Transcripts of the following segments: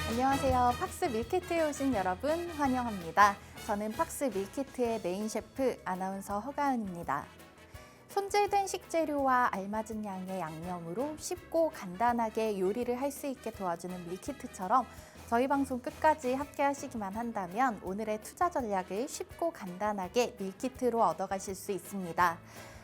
안녕하세요. 팍스 밀키트에 오신 여러분 환영합니다. 저는 팍스 밀키트의 메인 셰프 아나운서 허가은입니다. 손질된 식재료와 알맞은 양의 양념으로 쉽고 간단하게 요리를 할 수 있게 도와주는 밀키트처럼 저희 방송 끝까지 함께 하시기만 한다면 오늘의 투자 전략을 쉽고 간단하게 밀키트로 얻어가실 수 있습니다.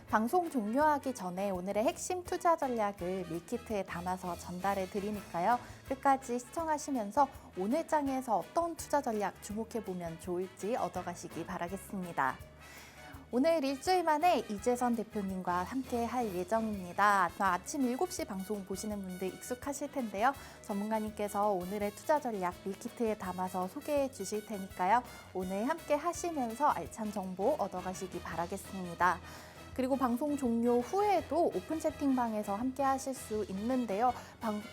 방송 종료하기 전에 오늘의 핵심 투자 전략을 밀키트에 담아서 전달해 드리니까요. 끝까지 시청하시면서 오늘 장에서 어떤 투자 전략 주목해보면 좋을지 얻어가시기 바라겠습니다. 오늘 일주일 만에 이재선 대표님과 함께 할 예정입니다. 아침 7시 방송 보시는 분들 익숙하실 텐데요. 전문가님께서 오늘의 투자 전략 밀키트에 담아서 소개해 주실 테니까요. 오늘 함께 하시면서 알찬 정보 얻어가시기 바라겠습니다. 그리고 방송 종료 후에도 오픈 채팅방에서 함께 하실 수 있는데요.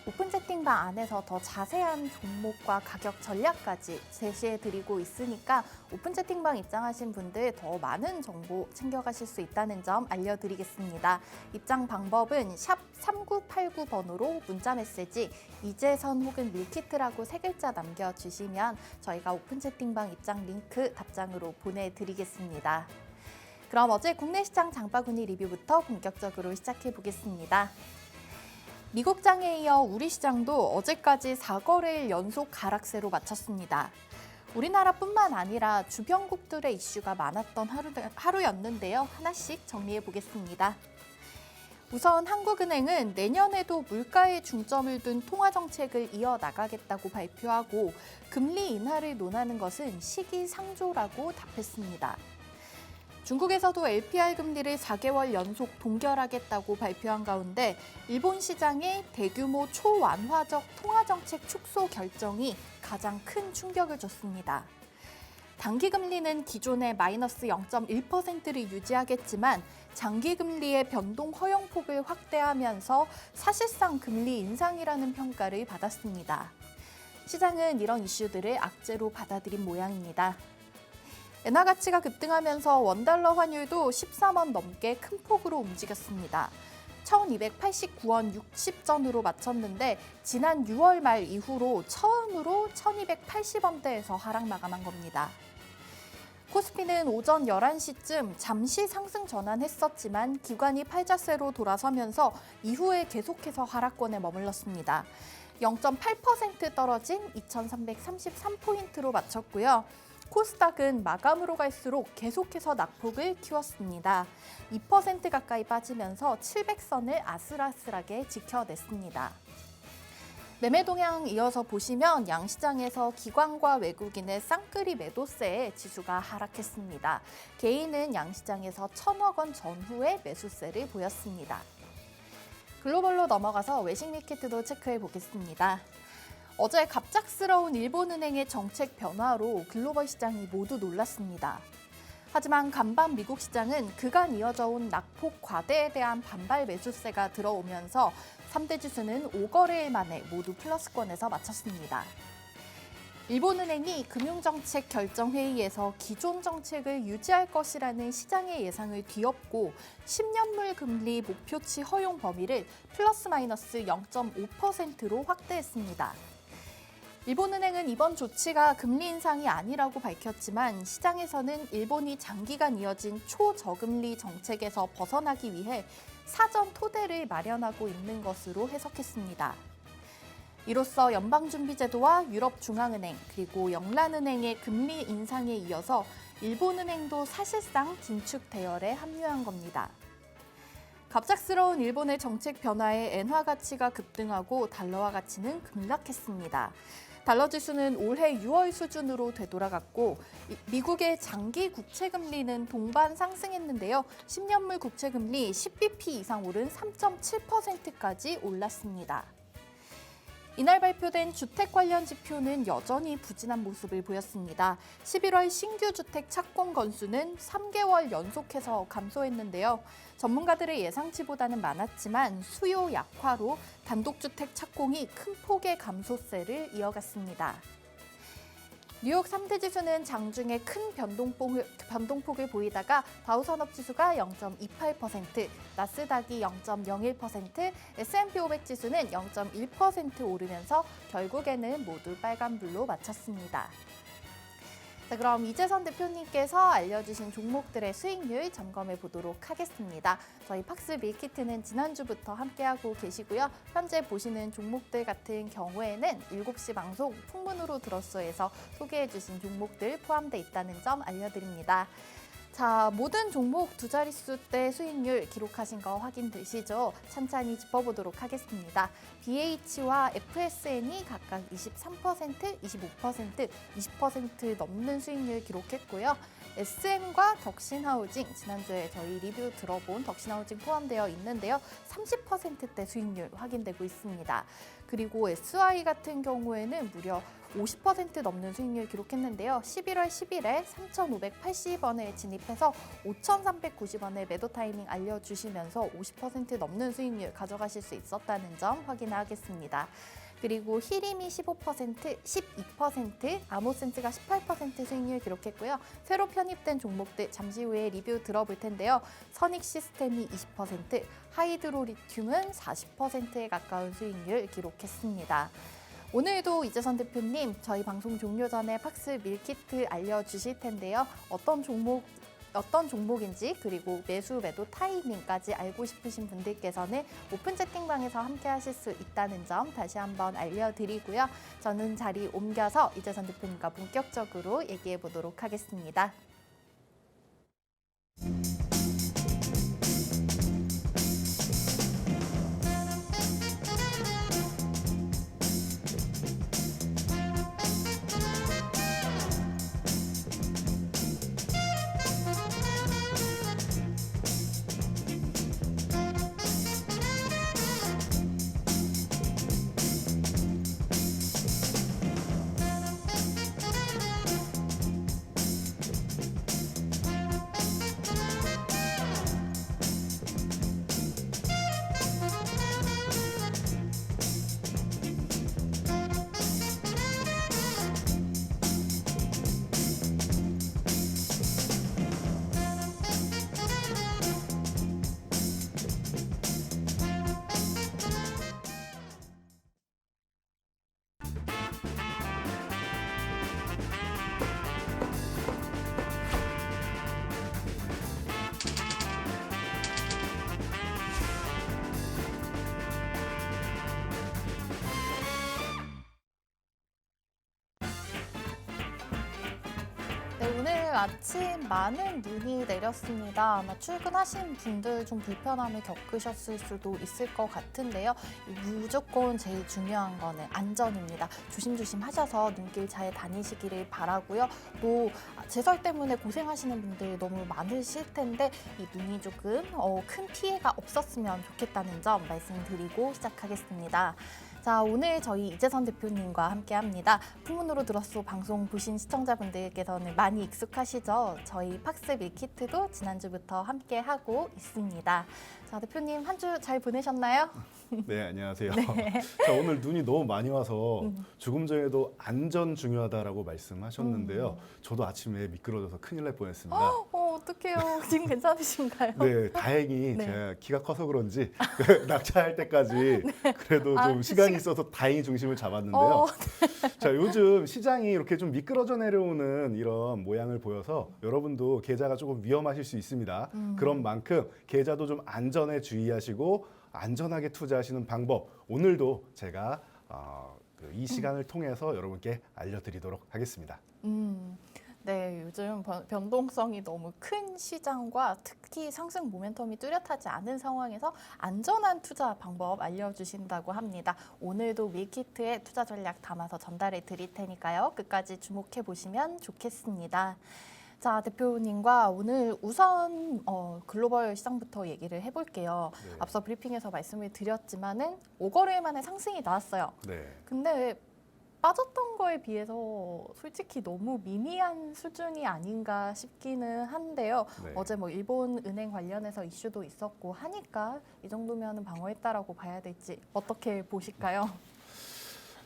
오픈 채팅방 안에서 더 자세한 종목과 가격 전략까지 제시해드리고 있으니까 오픈 채팅방 입장하신 분들 더 많은 정보 챙겨가실 수 있다는 점 알려드리겠습니다. 입장 방법은 샵 3989번으로 문자메시지 이재선 혹은 밀키트라고 3글자 남겨주시면 저희가 오픈 채팅방 입장 링크 답장으로 보내드리겠습니다. 그럼 어제 국내 시장 장바구니 리뷰부터 본격적으로 시작해 보겠습니다. 미국 장에 이어 우리 시장도 어제까지 4거래일 연속 하락세로 마쳤습니다. 우리나라뿐만 아니라 주변국들의 이슈가 많았던 하루였는데요. 하나씩 정리해 보겠습니다. 우선 한국은행은 내년에도 물가에 중점을 둔 통화정책을 이어나가겠다고 발표하고 금리 인하를 논하는 것은 시기상조라고 답했습니다. 중국에서도 LPR 금리를 4개월 연속 동결하겠다고 발표한 가운데 일본 시장의 대규모 초완화적 통화정책 축소 결정이 가장 큰 충격을 줬습니다. 단기금리는 기존의 마이너스 0.1%를 유지하겠지만 장기금리의 변동 허용폭을 확대하면서 사실상 금리 인상이라는 평가를 받았습니다. 시장은 이런 이슈들을 악재로 받아들인 모양입니다. 엔화 가치가 급등하면서 원달러 환율도 13원 넘게 큰 폭으로 움직였습니다. 1289원 60전으로 마쳤는데 지난 6월 말 이후로 처음으로 1280원대에서 하락 마감한 겁니다. 코스피는 오전 11시쯤 잠시 상승 전환했었지만 기관이 팔자세로 돌아서면서 이후에 계속해서 하락권에 머물렀습니다. 0.8% 떨어진 2333포인트로 마쳤고요. 코스닥은 마감으로 갈수록 계속해서 낙폭을 키웠습니다. 2% 가까이 빠지면서 700선을 아슬아슬하게 지켜냈습니다. 매매 동향 이어서 보시면 양시장에서 기관과 외국인의 쌍끌이 매도세에 지수가 하락했습니다. 개인은 양시장에서 1,000억 원 전후의 매수세를 보였습니다. 글로벌로 넘어가서 외식 밀키트도 체크해 보겠습니다. 어제 갑작스러운 일본은행의 정책 변화로 글로벌 시장이 모두 놀랐습니다. 하지만 간밤 미국 시장은 그간 이어져 온 낙폭 과대에 대한 반발 매수세가 들어오면서 3대 지수는 5거래일 만에 모두 플러스권에서 마쳤습니다. 일본은행이 금융정책 결정회의에서 기존 정책을 유지할 것이라는 시장의 예상을 뒤엎고 10년물 금리 목표치 허용 범위를 플러스 마이너스 0.5%로 확대했습니다. 일본은행은 이번 조치가 금리 인상이 아니라고 밝혔지만 시장에서는 일본이 장기간 이어진 초저금리 정책에서 벗어나기 위해 사전 토대를 마련하고 있는 것으로 해석했습니다. 이로써 연방준비제도와 유럽중앙은행 그리고 영란은행의 금리 인상에 이어서 일본은행도 사실상 긴축 대열에 합류한 겁니다. 갑작스러운 일본의 정책 변화에 엔화 가치가 급등하고 달러화 가치는 급락했습니다. 달러 지수는 올해 6월 수준으로 되돌아갔고 미국의 장기 국채금리는 동반 상승했는데요. 10년물 국채금리 10bp 이상 오른 3.7%까지 올랐습니다. 이날 발표된 주택 관련 지표는 여전히 부진한 모습을 보였습니다. 11월 신규 주택 착공 건수는 3개월 연속해서 감소했는데요. 전문가들의 예상치보다는 많았지만 수요 약화로 단독주택 착공이 큰 폭의 감소세를 이어갔습니다. 뉴욕 3대 지수는 장중에 큰 변동폭을 보이다가 다우산업지수가 0.28%, 나스닥이 0.01%, S&P 500 지수는 0.1% 오르면서 결국에는 모두 빨간불로 마쳤습니다. 자, 그럼 이재선 대표님께서 알려주신 종목들의 수익률 점검해 보도록 하겠습니다. 저희 팍스 밀키트는 지난주부터 함께하고 계시고요. 현재 보시는 종목들 같은 경우에는 7시 방송 풍문으로 들었어에서 소개해 주신 종목들 포함되어 있다는 점 알려드립니다. 자, 모든 종목 두 자릿수대 수익률 기록하신 거 확인되시죠? 찬찬히 짚어보도록 하겠습니다. BH와 FSN이 각각 23%, 25%, 20% 넘는 수익률 기록했고요. SM과 덕신하우징, 지난주에 저희 리뷰 들어본 덕신하우징 포함되어 있는데요. 30%대 수익률 확인되고 있습니다. 그리고 SI 같은 경우에는 무려 50% 넘는 수익률 기록했는데요. 11월 10일에 3,580원에 진입해서 5,390원에 매도 타이밍 알려주시면서 50% 넘는 수익률 가져가실 수 있었다는 점 확인하겠습니다. 그리고 히림이 15%, 12%, 아모센스가 18% 수익률 기록했고요. 새로 편입된 종목들 잠시 후에 리뷰 들어볼 텐데요. 선익시스템이 20%, 하이드로리튬은 40%에 가까운 수익률 기록했습니다. 오늘도 이재선 대표님 저희 방송 종료 전에 팍스 밀키트 알려주실 텐데요. 어떤 종목인지 그리고 매수 매도 타이밍까지 알고 싶으신 분들께서는 오픈 채팅방에서 함께 하실 수 있다는 점 다시 한번 알려드리고요. 저는 자리 옮겨서 이재선 대표님과 본격적으로 얘기해 보도록 하겠습니다. 오늘 아침 많은 눈이 내렸습니다. 아마 출근하신 분들 좀 불편함을 겪으셨을 수도 있을 것 같은데요. 무조건 제일 중요한 거는 안전입니다. 조심조심 하셔서 눈길 잘 다니시기를 바라고요. 또 제설 때문에 고생하시는 분들 너무 많으실 텐데 이 눈이 조금 큰 피해가 없었으면 좋겠다는 점 말씀드리고 시작하겠습니다. 자, 오늘 저희 이재선 대표님과 함께합니다. 풍문으로 들었소 방송 보신 시청자분들께서는 많이 익숙하시죠? 저희 팍스 밀키트도 지난주부터 함께하고 있습니다. 자, 대표님 한 주 잘 보내셨나요? 네, 안녕하세요. 네. 자, 오늘 눈이 너무 많이 와서 조금 전에도 안전 중요하다라고 말씀하셨는데요. 저도 아침에 미끄러져서 큰일 날 뻔했습니다. 어떡해요. 지금 괜찮으신가요? 네, 다행히 네. 제가 키가 커서 그런지 낙차할 때까지 그래도 좀 아, 시간이 있어서 다행히 중심을 잡았는데요. 네. 자, 요즘 시장이 이렇게 좀 미끄러져 내려오는 이런 모양을 보여서 여러분도 계좌가 조금 위험하실 수 있습니다. 그런 만큼 계좌도 좀 안전에 주의하시고 안전하게 투자하시는 방법 오늘도 제가 이 시간을 통해서 여러분께 알려드리도록 하겠습니다. 네, 요즘 변동성이 너무 큰 시장과 특히 상승 모멘텀이 뚜렷하지 않은 상황에서 안전한 투자 방법 알려주신다고 합니다. 오늘도 밀키트에 투자 전략 담아서 전달해 드릴 테니까요. 끝까지 주목해 보시면 좋겠습니다. 자, 대표님과 오늘 우선 글로벌 시장부터 얘기를 해볼게요. 네. 앞서 브리핑에서 말씀을 드렸지만은 5거래일 만에 상승이 나왔어요. 네. 근데 빠졌던 거에 비해서 솔직히 너무 미미한 수준이 아닌가 싶기는 한데요. 네. 어제 뭐 일본 은행 관련해서 이슈도 있었고 하니까 이 정도면 방어했다라고 봐야 될지 어떻게 보실까요?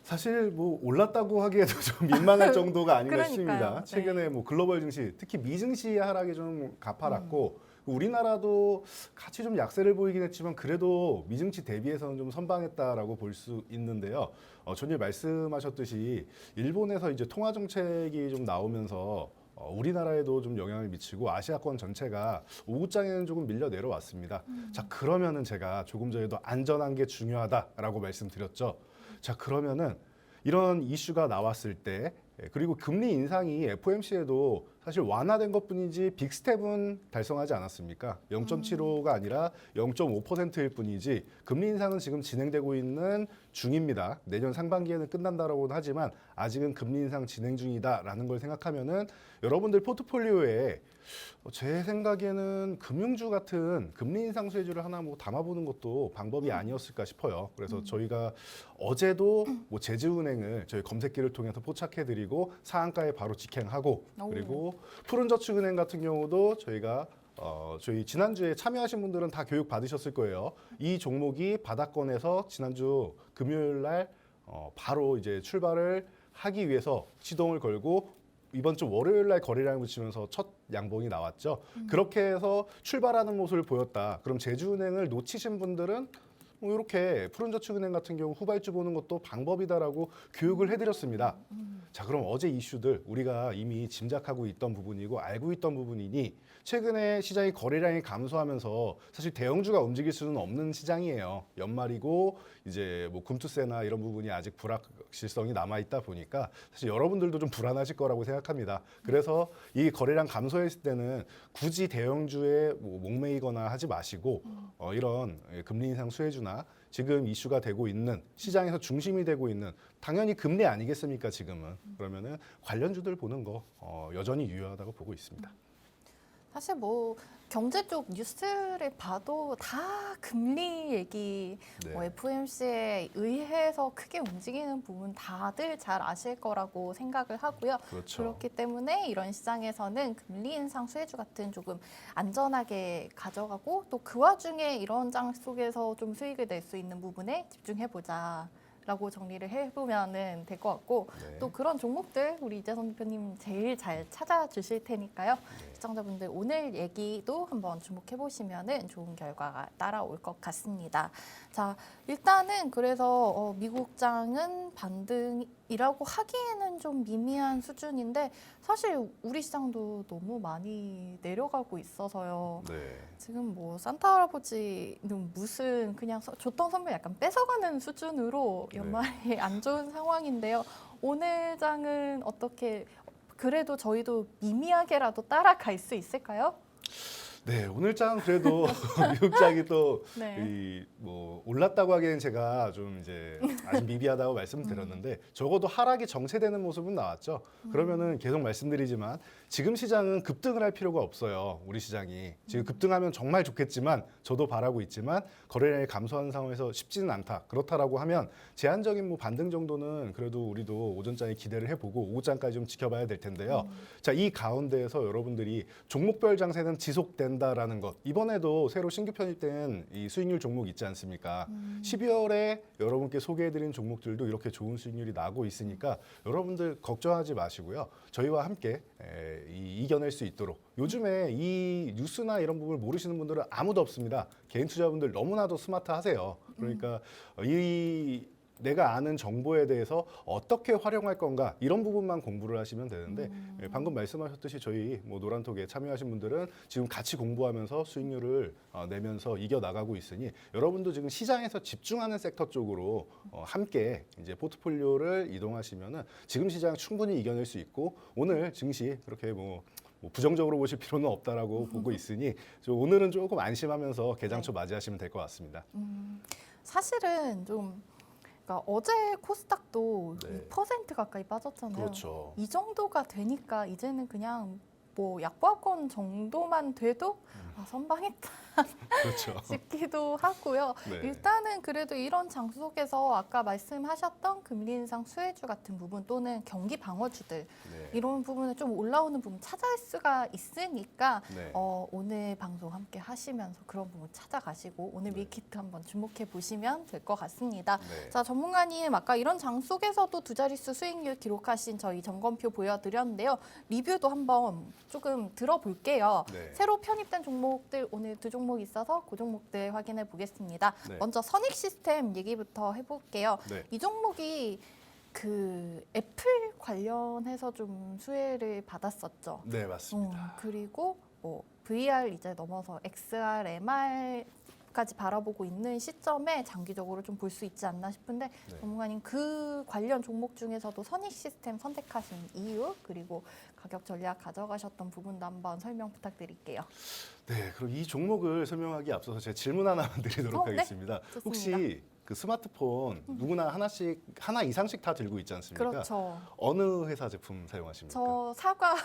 사실 뭐 올랐다고 하기에도 좀 민망할 정도가 아닌가 그러니까요. 싶습니다. 네. 최근에 뭐 글로벌 증시, 특히 미증시의 하락이 좀 가파랐고 우리나라도 같이 좀 약세를 보이긴 했지만 그래도 미증시 대비해서는 좀 선방했다라고 볼 수 있는데요. 전일 말씀하셨듯이 일본에서 이제 통화 정책이 좀 나오면서 우리나라에도 좀 영향을 미치고 아시아권 전체가 오구장에는 조금 밀려 내려왔습니다. 자, 그러면은 제가 조금 전에도 안전한 게 중요하다라고 말씀드렸죠. 자, 그러면은 이런 이슈가 나왔을 때 그리고 금리 인상이 FOMC에도 사실 완화된 것뿐이지 빅스텝은 달성하지 않았습니까? 0.75가 아니라 0.5%일 뿐이지 금리 인상은 지금 진행되고 있는 중입니다. 내년 상반기에는 끝난다라고는 하지만 아직은 금리 인상 진행 중이다라는 걸 생각하면은 여러분들 포트폴리오에 제 생각에는 금융주 같은 금리 인상 수혜주를 하나 뭐 담아보는 것도 방법이 아니었을까 싶어요. 그래서 저희가 어제도 뭐 제주은행을 저희 검색기를 통해서 포착해드리고 상한가에 바로 직행하고 오. 그리고 푸른저축은행 같은 경우도 저희가 저희 지난주에 참여하신 분들은 다 교육 받으셨을 거예요. 이 종목이 바닥권에서 지난주 금요일 날 바로 이제 출발을 하기 위해서 시동을 걸고 이번 주 월요일 날 거래량을 붙이면서 첫 양봉이 나왔죠. 그렇게 해서 출발하는 모습을 보였다. 그럼 제주은행을 놓치신 분들은 뭐 이렇게 푸른저축은행 같은 경우 후발주 보는 것도 방법이다라고 교육을 해드렸습니다. 자, 그럼 어제 이슈들 우리가 이미 짐작하고 있던 부분이고 알고 있던 부분이니 최근에 시장이 거래량이 감소하면서 사실 대형주가 움직일 수는 없는 시장이에요. 연말이고 이제 뭐 금투세나 이런 부분이 아직 불확실성이 남아 있다 보니까 사실 여러분들도 좀 불안하실 거라고 생각합니다. 그래서 이 거래량 감소했을 때는 굳이 대형주에 뭐 목매이거나 하지 마시고 이런 금리 인상 수혜주나 지금 이슈가 되고 있는 시장에서 중심이 되고 있는 당연히 금리 아니겠습니까 지금은 그러면은 관련주들 보는 거 여전히 유효하다고 보고 있습니다. 사실 뭐 경제 쪽 뉴스를 봐도 다 금리 얘기, 네. 뭐 FOMC에 의해서 크게 움직이는 부분 다들 잘 아실 거라고 생각을 하고요. 그렇죠. 그렇기 때문에 이런 시장에서는 금리 인상 수혜주 같은 조금 안전하게 가져가고 또 그 와중에 이런 장 속에서 좀 수익을 낼 수 있는 부분에 집중해 보자. 라고 정리를 해보면 될 것 같고 네. 또 그런 종목들 우리 이재선 대표님 제일 잘 찾아주실 테니까요. 시청자분들 오늘 얘기도 한번 주목해 보시면 좋은 결과가 따라올 것 같습니다. 자, 일단은 그래서 미국장은 반등이라고 하기에는 좀 미미한 수준인데 사실 우리 시장도 너무 많이 내려가고 있어서요. 네. 지금 뭐 산타 할아버지는 무슨 그냥 줬던 선물 약간 뺏어가는 수준으로 연말이 안 좋은 상황인데요. 오늘 장은 어떻게 그래도 저희도 미미하게라도 따라갈 수 있을까요? 네, 오늘 장 그래도 미국장이 또 네. 뭐 올랐다고 하기에는 제가 좀 이제 아주 미비하다고 말씀드렸는데 적어도 하락이 정체되는 모습은 나왔죠. 그러면은 계속 말씀드리지만 지금 시장은 급등을 할 필요가 없어요. 우리 시장이 지금 급등하면 정말 좋겠지만 저도 바라고 있지만 거래량이 감소하는 상황에서 쉽지는 않다. 그렇다라고 하면 제한적인 뭐 반등 정도는 그래도 우리도 오전장에 기대를 해보고 오후장까지 좀 지켜봐야 될 텐데요. 자, 이 가운데에서 여러분들이 종목별 장세는 지속된다라는 것. 이번에도 새로 신규 편입된 이 수익률 종목 있지 않습니까? 12월에 여러분께 소개해드린 종목들도 이렇게 좋은 수익률이 나고 있으니까 여러분들 걱정하지 마시고요. 저희와 함께 이겨낼 수 있도록 요즘에 이 뉴스나 이런 부분을 모르시는 분들은 아무도 없습니다. 개인 투자분들 너무나도 스마트하세요. 그러니까 내가 아는 정보에 대해서 어떻게 활용할 건가 이런 부분만 공부를 하시면 되는데 방금 말씀하셨듯이 저희 뭐 노란톡에 참여하신 분들은 지금 같이 공부하면서 수익률을 내면서 이겨 나가고 있으니 여러분도 지금 시장에서 집중하는 섹터 쪽으로 함께 이제 포트폴리오를 이동하시면은 지금 시장 충분히 이겨낼 수 있고 오늘 증시 그렇게 뭐 부정적으로 보실 필요는 없다라고 보고 있으니 오늘은 조금 안심하면서 개장초 맞이하시면 될 것 같습니다. 사실은 좀 그러니까 어제 코스닥도 네. 2% 가까이 빠졌잖아요. 그렇죠. 이 정도가 되니까 이제는 그냥 뭐 약보합권 정도만 돼도 선방했다. 그렇죠. 싶기도 하고요. 네. 일단은 그래도 이런 장속에서 아까 말씀하셨던 금리 인상 수혜주 같은 부분 또는 경기 방어주들 네. 이런 부분을 좀 올라오는 부분 찾아갈 수가 있으니까 네. 오늘 방송 함께 하시면서 그런 부분 찾아가시고 오늘 네. 밀키트 한번 주목해 보시면 될 것 같습니다. 네. 자, 전문가님 아까 이런 장속에서도 두 자릿수 수익률 기록하신 저희 점검표 보여드렸는데요. 리뷰도 한번 조금 들어볼게요. 네. 새로 편입된 종목들 오늘 두 종목 있어서 그 종목들 확인해 보겠습니다. 네. 먼저 선익 시스템 얘기부터 해볼게요. 네. 이 종목이 그 애플 관련해서 좀 수혜를 받았었죠. 네, 맞습니다. 그리고 뭐 VR 이제 넘어서 XR, MR까지 바라보고 있는 시점에 장기적으로 좀 볼 수 있지 않나 싶은데 네. 전문가님 그 관련 종목 중에서도 선익 시스템 선택하신 이유 그리고 가격 전략 가져가셨던 부분도 한번 설명 부탁드릴게요. 네, 그럼 이 종목을 설명하기 앞서서 제가 질문 하나만 드리도록 네. 하겠습니다. 좋습니다. 혹시 그 스마트폰 누구나 하나 이상씩 다 들고 있지 않습니까? 그렇죠. 어느 회사 제품 사용하십니까? 저 사과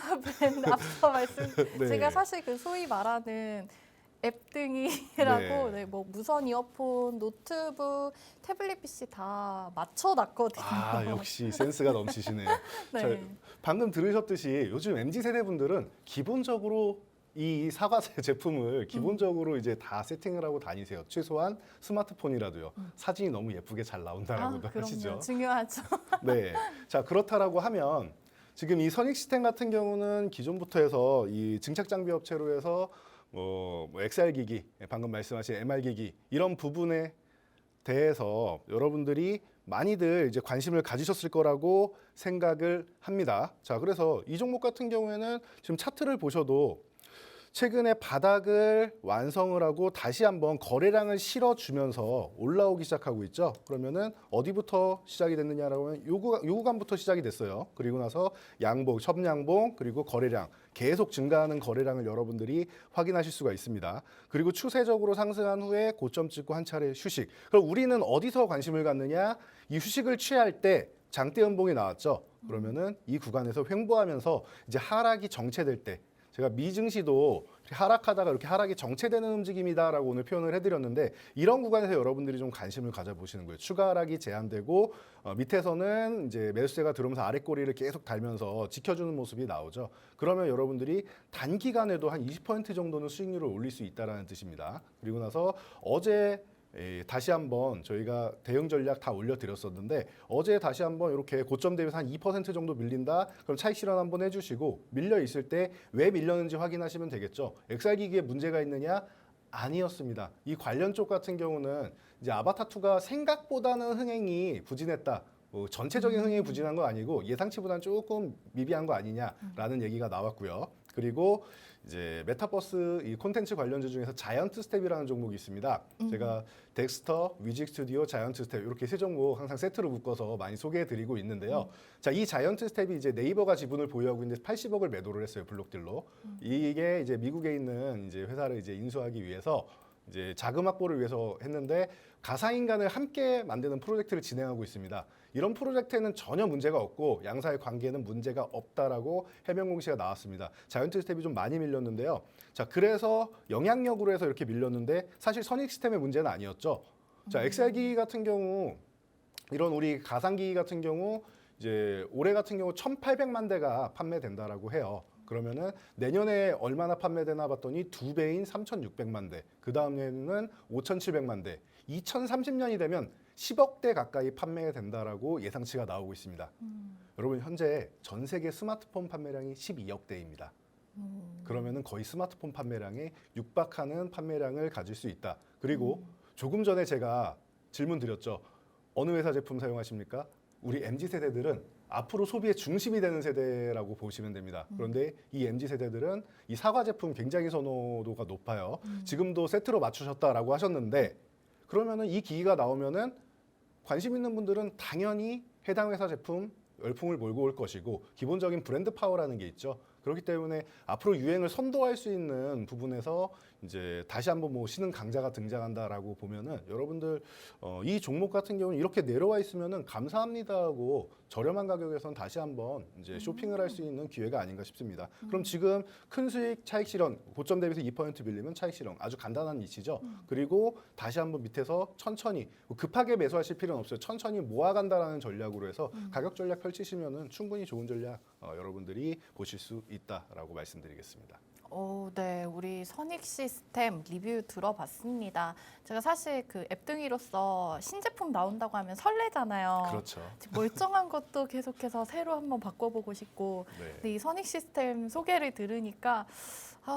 밴드 앞서 말씀 네. 제가 사실 그 소위 말하는 앱등이라고 네. 뭐 무선 이어폰, 노트북, 태블릿 PC 다 맞춰놨거든요. 아, 역시 센스가 넘치시네요. 네. 자, 방금 들으셨듯이 요즘 MZ 세대분들은 기본적으로 이 사과 제품을 기본적으로 이제 다 세팅을 하고 다니세요. 최소한 스마트폰이라도요. 사진이 너무 예쁘게 잘 나온다라고도 그럼요. 하시죠. 중요하죠. 네. 자, 그렇다라고 하면 지금 이 선익 시스템 같은 경우는 기존부터 해서 이 증착 장비 업체로 해서 뭐 XR 기기, 방금 말씀하신 MR 기기 이런 부분에 대해서 여러분들이 많이들 이제 관심을 가지셨을 거라고 생각을 합니다. 자, 그래서 이 종목 같은 경우에는 지금 차트를 보셔도 최근에 바닥을 완성을 하고 다시 한번 거래량을 실어주면서 올라오기 시작하고 있죠. 그러면은 어디부터 시작이 됐느냐라고 하면 요 구간부터 시작이 됐어요. 그리고 나서 양봉, 첩양봉, 그리고 거래량 계속 증가하는 거래량을 여러분들이 확인하실 수가 있습니다. 그리고 추세적으로 상승한 후에 고점 찍고 한 차례 휴식. 그럼 우리는 어디서 관심을 갖느냐? 이 휴식을 취할 때 장대 연봉이 나왔죠. 그러면은 이 구간에서 횡보하면서 이제 하락이 정체될 때 제가 미증시도 하락하다가 이렇게 하락이 정체되는 움직임이다라고 오늘 표현을 해드렸는데 이런 구간에서 여러분들이 좀 관심을 가져보시는 거예요. 추가 하락이 제한되고 밑에서는 이제 매수세가 들어오면서 아래 꼬리를 계속 달면서 지켜주는 모습이 나오죠. 그러면 여러분들이 단기간에도 한 20% 정도는 수익률을 올릴 수 있다는 뜻입니다. 그리고 나서 어제 다시 한번 저희가 대응 전략 다 올려드렸었는데 어제 다시 한번 이렇게 고점 대비해서 한 2% 정도 밀린다? 그럼 차익 실현 한번 해주시고 밀려 있을 때 왜 밀렸는지 확인하시면 되겠죠. XR 기기에 문제가 있느냐? 아니었습니다. 이 관련 쪽 같은 경우는 이제 아바타2가 생각보다는 흥행이 부진했다. 뭐 전체적인 흥행이 부진한 건 아니고 예상치보다는 조금 미비한 거 아니냐라는 얘기가 나왔고요. 그리고 이제 메타버스 이 콘텐츠 관련주 중에서 자이언트 스텝이라는 종목이 있습니다. 제가 덱스터, 위직 스튜디오, 자이언트 스텝 이렇게 세 종목 항상 세트로 묶어서 많이 소개해드리고 있는데요. 자, 이 자이언트 스텝이 이제 네이버가 지분을 보유하고 있는데 80억을 매도를 했어요, 블록딜로. 이게 이제 미국에 있는 이제 회사를 이제 인수하기 위해서 이제 자금 확보를 위해서 했는데 가상인간을 함께 만드는 프로젝트를 진행하고 있습니다. 이런 프로젝트에는 전혀 문제가 없고 양사의 관계에는 문제가 없다라고 해명 공시가 나왔습니다. 자이언트 스텝이 좀 많이 밀렸는데요. 자, 그래서 영향력으로 해서 이렇게 밀렸는데 사실 선익 시스템의 문제는 아니었죠. 자, XR기 같은 경우 이런 우리 가상기기 같은 경우 이제 올해 같은 경우 1,800만 대가 판매된다라고 해요. 그러면은 내년에 얼마나 판매되나 봤더니 2배인 3,600만 대. 그 다음에는 5,700만 대. 2030년이 되면 10억 대 가까이 판매된다라고 예상치가 나오고 있습니다. 여러분 현재 전 세계 스마트폰 판매량이 12억 대입니다. 그러면은 거의 스마트폰 판매량에 육박하는 판매량을 가질 수 있다. 그리고 조금 전에 제가 질문 드렸죠. 어느 회사 제품 사용하십니까? 우리 MZ 세대들은 앞으로 소비의 중심이 되는 세대라고 보시면 됩니다. 그런데 이 MZ 세대들은 이 사과 제품 굉장히 선호도가 높아요. 지금도 세트로 맞추셨다라고 하셨는데 그러면은 이 기기가 나오면은 관심 있는 분들은 당연히 해당 회사 제품 열풍을 몰고 올 것이고 기본적인 브랜드 파워라는 게 있죠. 그렇기 때문에 앞으로 유행을 선도할 수 있는 부분에서 이제 다시 한번 뭐 신흥 강자가 등장한다라고 보면은 여러분들 이 종목 같은 경우는 이렇게 내려와 있으면은 감사합니다 하고 저렴한 가격에선 다시 한번 이제 쇼핑을 할 수 있는 기회가 아닌가 싶습니다. 그럼 지금 큰 수익 차익 실현 고점 대비해서 2% 밀리면 차익 실현 아주 간단한 이치죠. 그리고 다시 한번 밑에서 천천히 급하게 매수하실 필요는 없어요. 천천히 모아간다라는 전략으로 해서 가격 전략 펼치시면은 충분히 좋은 전략 여러분들이 보실 수 있다라고 말씀드리겠습니다. 네, 우리 선익 시스템 리뷰 들어봤습니다. 제가 사실 그 앱등이로서 신제품 나온다고 하면 설레잖아요. 그렇죠. 멀쩡한 것도 계속해서 새로 한번 바꿔보고 싶고, 네. 근데 이 선익 시스템 소개를 들으니까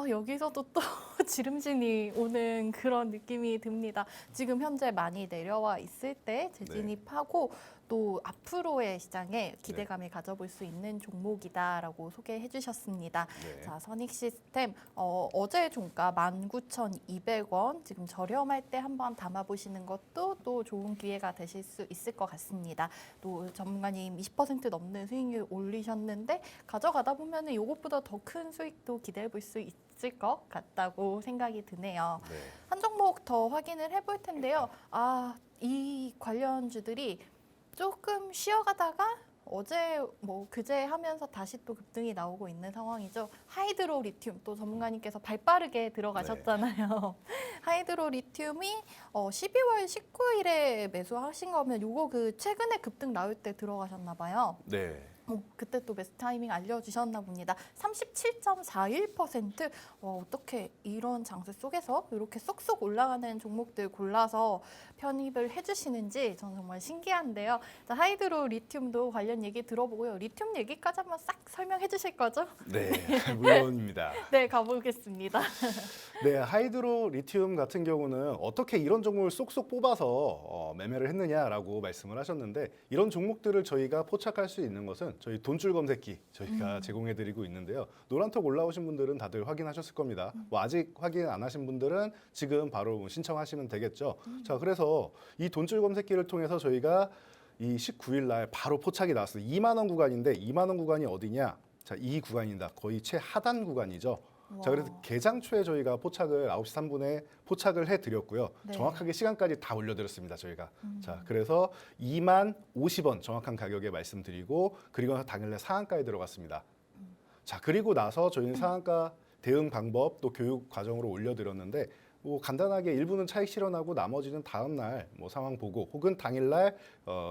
여기서도 또 지름신이 오는 그런 느낌이 듭니다. 지금 현재 많이 내려와 있을 때 재진입하고 또 앞으로의 시장에 기대감을 가져볼 수 있는 종목이다라고 소개해 주셨습니다. 네. 자, 선익 시스템 어제 종가 19,200원 지금 저렴할 때 한번 담아보시는 것도 또 좋은 기회가 되실 수 있을 것 같습니다. 또 전문가님 20% 넘는 수익률 올리셨는데 가져가다 보면은 이것보다 더 큰 수익도 기대해 볼 수 있을 것 같다고 생각이 드네요. 네. 한 종목 더 확인을 해볼 텐데요. 이 관련주들이 조금 쉬어가다가 어제 뭐 그제 하면서 다시 또 급등이 나오고 있는 상황이죠. 하이드로 리튬 또 전문가님께서 발빠르게 들어가셨잖아요. 하이드로 리튬이 12월 19일에 매수하신 거면 요거 그 최근에 급등 나올 때 들어가셨나 봐요. 네. 그때 또 매수 타이밍 알려주셨나 봅니다. 37.41%. 어떻게 이런 장세 속에서 이렇게 쏙쏙 올라가는 종목들 골라서 편입을 해주시는지 저는 정말 신기한데요. 자, 하이드로 리튬도 관련 얘기 들어보고요. 리튬 얘기까지 한번 싹 설명해 주실 거죠? 네, 물론입니다. 네, 가보겠습니다. 네, 하이드로 리튬 같은 경우는 어떻게 이런 종목을 쏙쏙 뽑아서 매매를 했느냐라고 말씀을 하셨는데 이런 종목들을 저희가 포착할 수 있는 것은 저희 돈줄 검색기 저희가 제공해드리고 있는데요. 노란톡 올라오신 분들은 다들 확인하셨을 겁니다. 뭐 아직 확인 안 하신 분들은 지금 바로 신청하시면 되겠죠. 자, 그래서 이 돈줄 검색기를 통해서 저희가 이 19일 날 바로 포착이 나왔어요. 2만 원 구간인데 2만 원 구간이 어디냐? 자, 이 구간입니다. 거의 최하단 구간이죠. 자, 그래서 개장 초에 저희가 포착을 9시 3분에 포착을 해드렸고요. 네. 정확하게 시간까지 다 올려드렸습니다, 저희가. 자, 그래서 2만 50원 정확한 가격에 말씀드리고 그리고 당일날 상한가에 들어갔습니다. 자, 그리고 나서 저희는 상한가 대응 방법 또 교육 과정으로 올려드렸는데 뭐 간단하게 일부는 차익 실현하고 나머지는 다음 날 뭐 상황 보고 혹은 당일날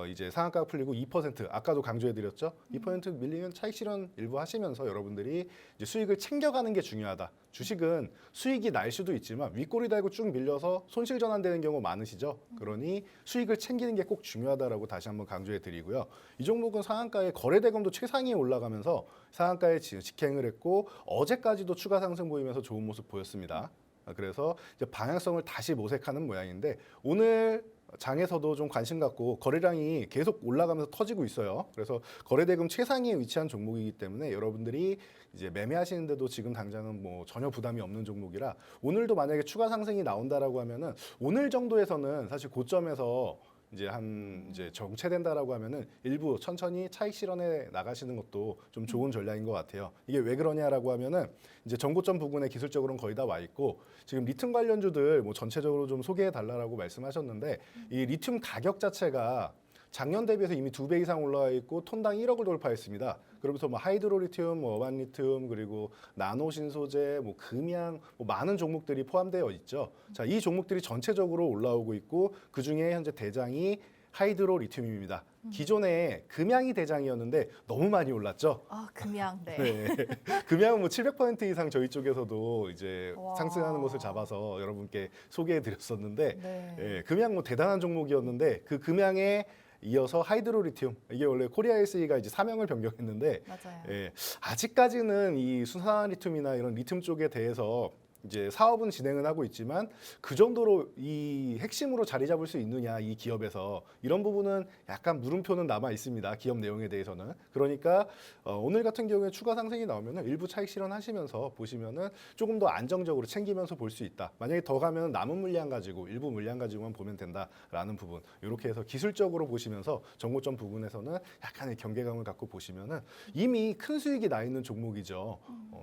이제 상한가가 풀리고 2% 아까도 강조해드렸죠. 2% 밀리면 차익 실현 일부 하시면서 여러분들이 이제 수익을 챙겨가는 게 중요하다. 주식은 수익이 날 수도 있지만 윗꼬리 달고 쭉 밀려서 손실 전환되는 경우 많으시죠. 그러니 수익을 챙기는 게 꼭 중요하다라고 다시 한번 강조해드리고요. 이 종목은 상한가에 거래 대금도 최상위에 올라가면서 상한가에 직행을 했고 어제까지도 추가 상승 보이면서 좋은 모습 보였습니다. 그래서 이제 방향성을 다시 모색하는 모양인데 오늘 장에서도 좀 관심 갖고 거래량이 계속 올라가면서 터지고 있어요. 그래서 거래대금 최상위에 위치한 종목이기 때문에 여러분들이 이제 매매하시는데도 지금 당장은 뭐 전혀 부담이 없는 종목이라 오늘도 만약에 추가 상승이 나온다라고 하면은 오늘 정도에서는 사실 고점에서 이제 정체된다라고 하면은 일부 천천히 차익 실현해 나가시는 것도 좀 좋은 전략인 것 같아요. 이게 왜 그러냐라고 하면은 이제 전고점 부근에 기술적으로는 거의 다 와 있고 지금 리튬 관련주들 뭐 전체적으로 좀 소개해 달라라고 말씀하셨는데 이 리튬 가격 자체가 작년 대비해서 이미 2배 이상 올라와 있고 톤당 1억을 돌파했습니다. 그러면서 뭐 하이드로 리튬, 뭐 어반 리튬, 그리고 나노 신소재, 뭐 금양, 뭐 많은 종목들이 포함되어 있죠. 자, 이 종목들이 전체적으로 올라오고 있고 그 중에 현재 대장이 하이드로 리튬입니다. 기존에 금양이 대장이었는데 너무 많이 올랐죠. 금양, 네. 네. 금양은 뭐 700% 이상 저희 쪽에서도 이제 와. 상승하는 것을 잡아서 여러분께 소개해 드렸었는데 네. 예, 금양 뭐 대단한 종목이었는데 그 금양에 이어서 하이드로 리튬 이게 원래 코리아 LC가 이제 사명을 변경했는데 맞아요. 예, 아직까지는 이 순산 리튬이나 이런 리튬 쪽에 대해서 이제 사업은 진행은 하고 있지만 그 정도로 이 핵심으로 자리 잡을 수 있느냐 이 기업에서 이런 부분은 약간 물음표는 남아 있습니다. 기업 내용에 대해서는. 그러니까 오늘 같은 경우에 추가 상승이 나오면은 일부 차익 실현하시면서 보시면은 조금 더 안정적으로 챙기면서 볼 수 있다. 만약에 더 가면 남은 물량 가지고 일부 물량 가지고만 보면 된다라는 부분. 이렇게 해서 기술적으로 보시면서 정고점 부분에서는 약간의 경계감을 갖고 보시면은 이미 큰 수익이 나 있는 종목이죠.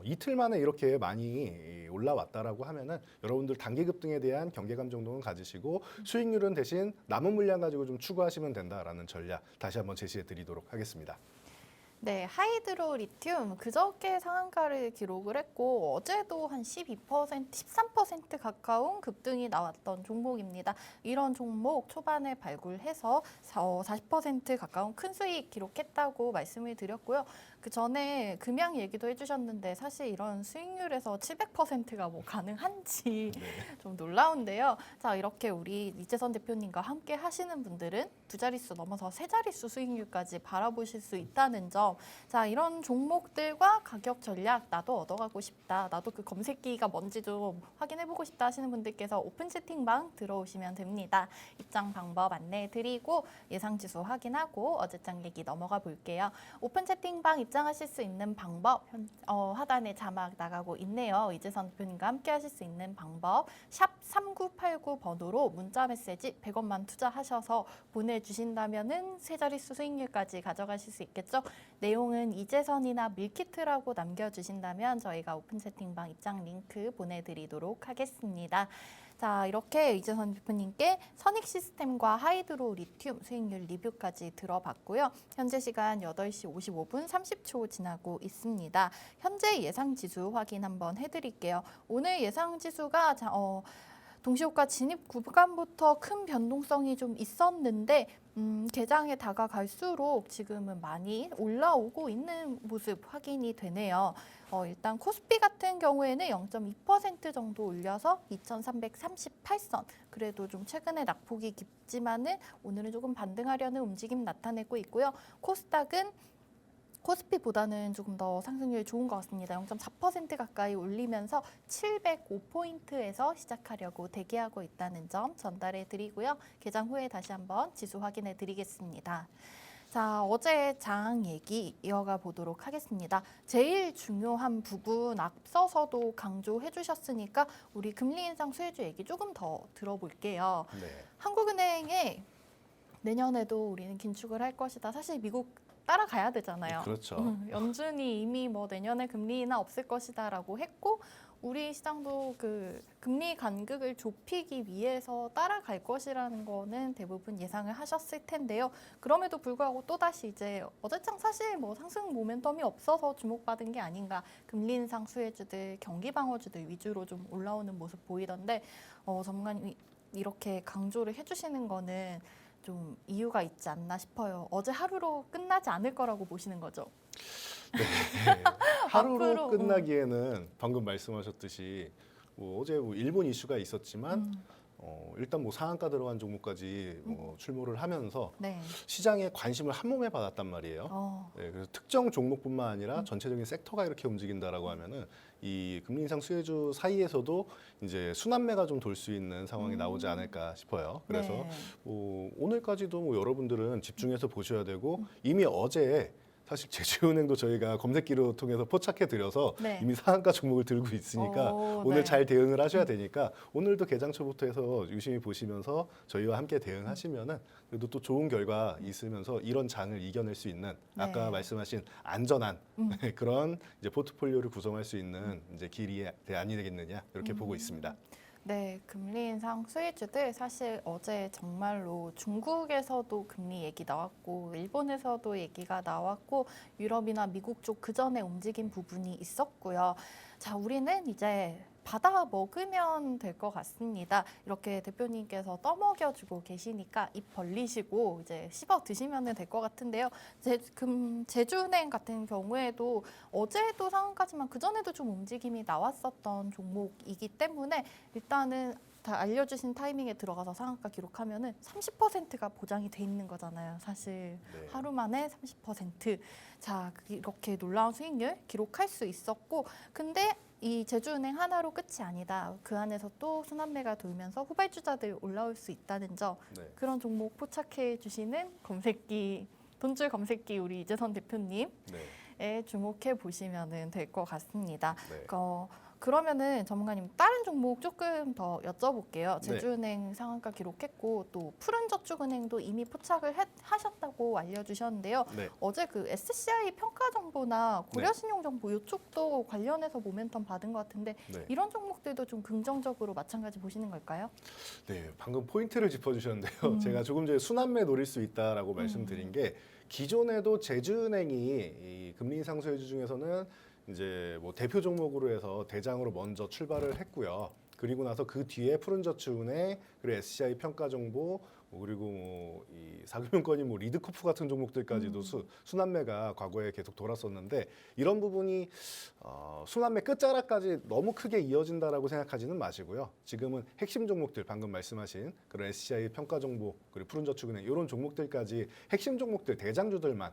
이틀 만에 이렇게 많이 올라왔다. 왔다라고 하면은 여러분들 단기 급등에 대한 경계감 정도는 가지시고 수익률은 대신 남은 물량 가지고 좀 추구하시면 된다라는 전략 다시 한번 제시해 드리도록 하겠습니다. 네, 하이드로 리튬 그저께 상한가를 기록을 했고 어제도 한 12%, 13% 가까운 급등이 나왔던 종목입니다. 이런 종목 초반에 발굴해서 40% 가까운 큰 수익 기록했다고 말씀을 드렸고요. 그 전에 금양 얘기도 해주셨는데 사실 이런 수익률에서 700%가 뭐 가능한지 좀 놀라운데요. 자, 이렇게 우리 이재선 대표님과 함께 하시는 분들은 두 자릿수 넘어서 세 자릿수 수익률까지 바라보실 수 있다는 점. 자, 이런 종목들과 가격 전략 나도 얻어가고 싶다. 나도 그 검색기가 뭔지 좀 확인해보고 싶다 하시는 분들께서 오픈 채팅방 들어오시면 됩니다. 입장 방법 안내해드리고 예상지수 확인하고 어제장 얘기 넘어가 볼게요. 오픈 채팅방 입장하실 수 있는 방법 하단에 자막 나가고 있네요. 이재선 대표님과 함께 하실 수 있는 방법 샵 3989번으로 문자 메시지 100원만 투자하셔서 보내주신다면은 세 자릿수 수익률까지 가져가실 수 있겠죠. 내용은 이재선이나 밀키트라고 남겨주신다면 저희가 오픈 채팅방 입장 링크 보내드리도록 하겠습니다. 자, 이렇게 이재선 대표님께 선익 시스템과 하이드로 리튬 수익률 리뷰까지 들어봤고요. 현재 시간 8시 55분 30초 지나고 있습니다. 현재 예상 지수 확인 한번 해드릴게요. 오늘 예상 지수가 동시호가 진입 구간부터 큰 변동성이 좀 있었는데 개장에 다가갈수록 지금은 많이 올라오고 있는 모습 확인이 되네요. 일단 코스피 같은 경우에는 0.2% 정도 올려서 2338선. 그래도 좀 최근에 낙폭이 깊지만은 오늘은 조금 반등하려는 움직임 나타내고 있고요. 코스닥은 코스피보다는 조금 더 상승률이 좋은 것 같습니다. 0.4% 가까이 올리면서 705포인트에서 시작하려고 대기하고 있다는 점 전달해 드리고요. 개장 후에 다시 한번 지수 확인해 드리겠습니다. 자, 어제 장 얘기 이어가 보도록 하겠습니다. 제일 중요한 부분 앞서서도 강조해 주셨으니까 우리 금리 인상 수혜주 얘기 조금 더 들어볼게요. 네. 한국은행에 내년에도 우리는 긴축을 할 것이다. 사실 미국 따라가야 되잖아요. 그렇죠. 연준이 이미 뭐 내년에 금리 인하 없을 것이다라고 했고 우리 시장도 그 금리 간극을 좁히기 위해서 따라갈 것이라는 거는 대부분 예상을 하셨을 텐데요. 그럼에도 불구하고 또다시 이제 어제장 사실 뭐 상승 모멘텀이 없어서 주목받은 게 아닌가. 금리 인상 수혜주들, 경기 방어주들 위주로 좀 올라오는 모습 보이던데 전문가님이 이렇게 강조를 해주시는 거는 좀 이유가 있지 않나 싶어요. 어제 하루로 끝나지 않을 거라고 보시는 거죠. 네. 하루로 앞으로, 끝나기에는 방금 말씀하셨듯이 뭐 어제 뭐 일본 이슈가 있었지만 일단 뭐 상한가 들어간 종목까지 출몰을 하면서 네. 시장의 관심을 한 몸에 받았단 말이에요. 네, 그래서 특정 종목뿐만 아니라 전체적인 섹터가 이렇게 움직인다라고 하면은 이 금리 인상 수혜주 사이에서도 이제 순환매가 좀 돌 수 있는 상황이 나오지 않을까 싶어요. 그래서 네. 오늘까지도 뭐 여러분들은 집중해서 보셔야 되고 이미 어제 사실 제주은행도 저희가 검색기로 통해서 포착해 드려서 네. 이미 상한가 종목을 들고 있으니까 오늘 네. 잘 대응을 하셔야 되니까 오늘도 개장 초부터 해서 유심히 보시면서 저희와 함께 대응하시면은 그래도 또 좋은 결과 있으면서 이런 장을 이겨낼 수 있는 아까 네. 말씀하신 안전한 그런 이제 포트폴리오를 구성할 수 있는 이제 길이 아니겠느냐 이렇게 보고 있습니다. 네, 금리 인상 수혜주들 사실 어제 정말로 중국에서도 금리 얘기 나왔고 일본에서도 얘기가 나왔고 유럽이나 미국 쪽 그 전에 움직인 부분이 있었고요. 자, 우리는 이제 받아 먹으면 될 것 같습니다. 이렇게 대표님께서 떠먹여주고 계시니까 입 벌리시고 이제 씹어 드시면 될 것 같은데요. 제주은행 같은 경우에도 어제도 상한가지만 그 전에도 좀 움직임이 나왔었던 종목이기 때문에 일단은 다 알려주신 타이밍에 들어가서 상한가 기록하면은 30%가 보장이 돼 있는 거잖아요. 사실 네. 하루 만에 30%. 자, 이렇게 놀라운 수익률 기록할 수 있었고, 근데 이 제주은행 하나로 끝이 아니다. 그 안에서 또 순환매가 돌면서 후발주자들 올라올 수 있다는 점. 네. 그런 종목 포착해 주시는 검색기, 돈줄 검색기 우리 이재선 대표님. 네. 에 주목해 보시면 될 것 같습니다. 네. 그러면은 전문가님 다른 종목 조금 더 여쭤볼게요. 네. 제주은행 상한가 기록했고 또 푸른저축은행도 이미 포착을 하셨다고 알려주셨는데요. 네. 어제 그 SCI 평가 정보나 고려신용 정보 이쪽도 관련해서 모멘텀 받은 것 같은데 네. 이런 종목들도 좀 긍정적으로 마찬가지 보시는 걸까요? 네, 방금 포인트를 짚어주셨는데요. 제가 조금 전에 순환매 노릴 수 있다라고 말씀드린 게 기존에도 제주은행이 이 금리 인상 소유주 중에서는 이제 뭐 대표 종목으로 해서 대장으로 먼저 출발을 했고요. 그리고 나서 그 뒤에 푸른저축은행 그리고 SCI 평가정보 그리고 뭐이 사금융권이 뭐 리드코프 같은 종목들까지도 순환매가 과거에 계속 돌았었는데 이런 부분이 순환매 끝자락까지 너무 크게 이어진다라고 생각하지는 마시고요. 지금은 핵심 종목들 방금 말씀하신 그런 SCI 평가정보 그리고 푸른저축은행 이런 종목들까지 핵심 종목들 대장주들만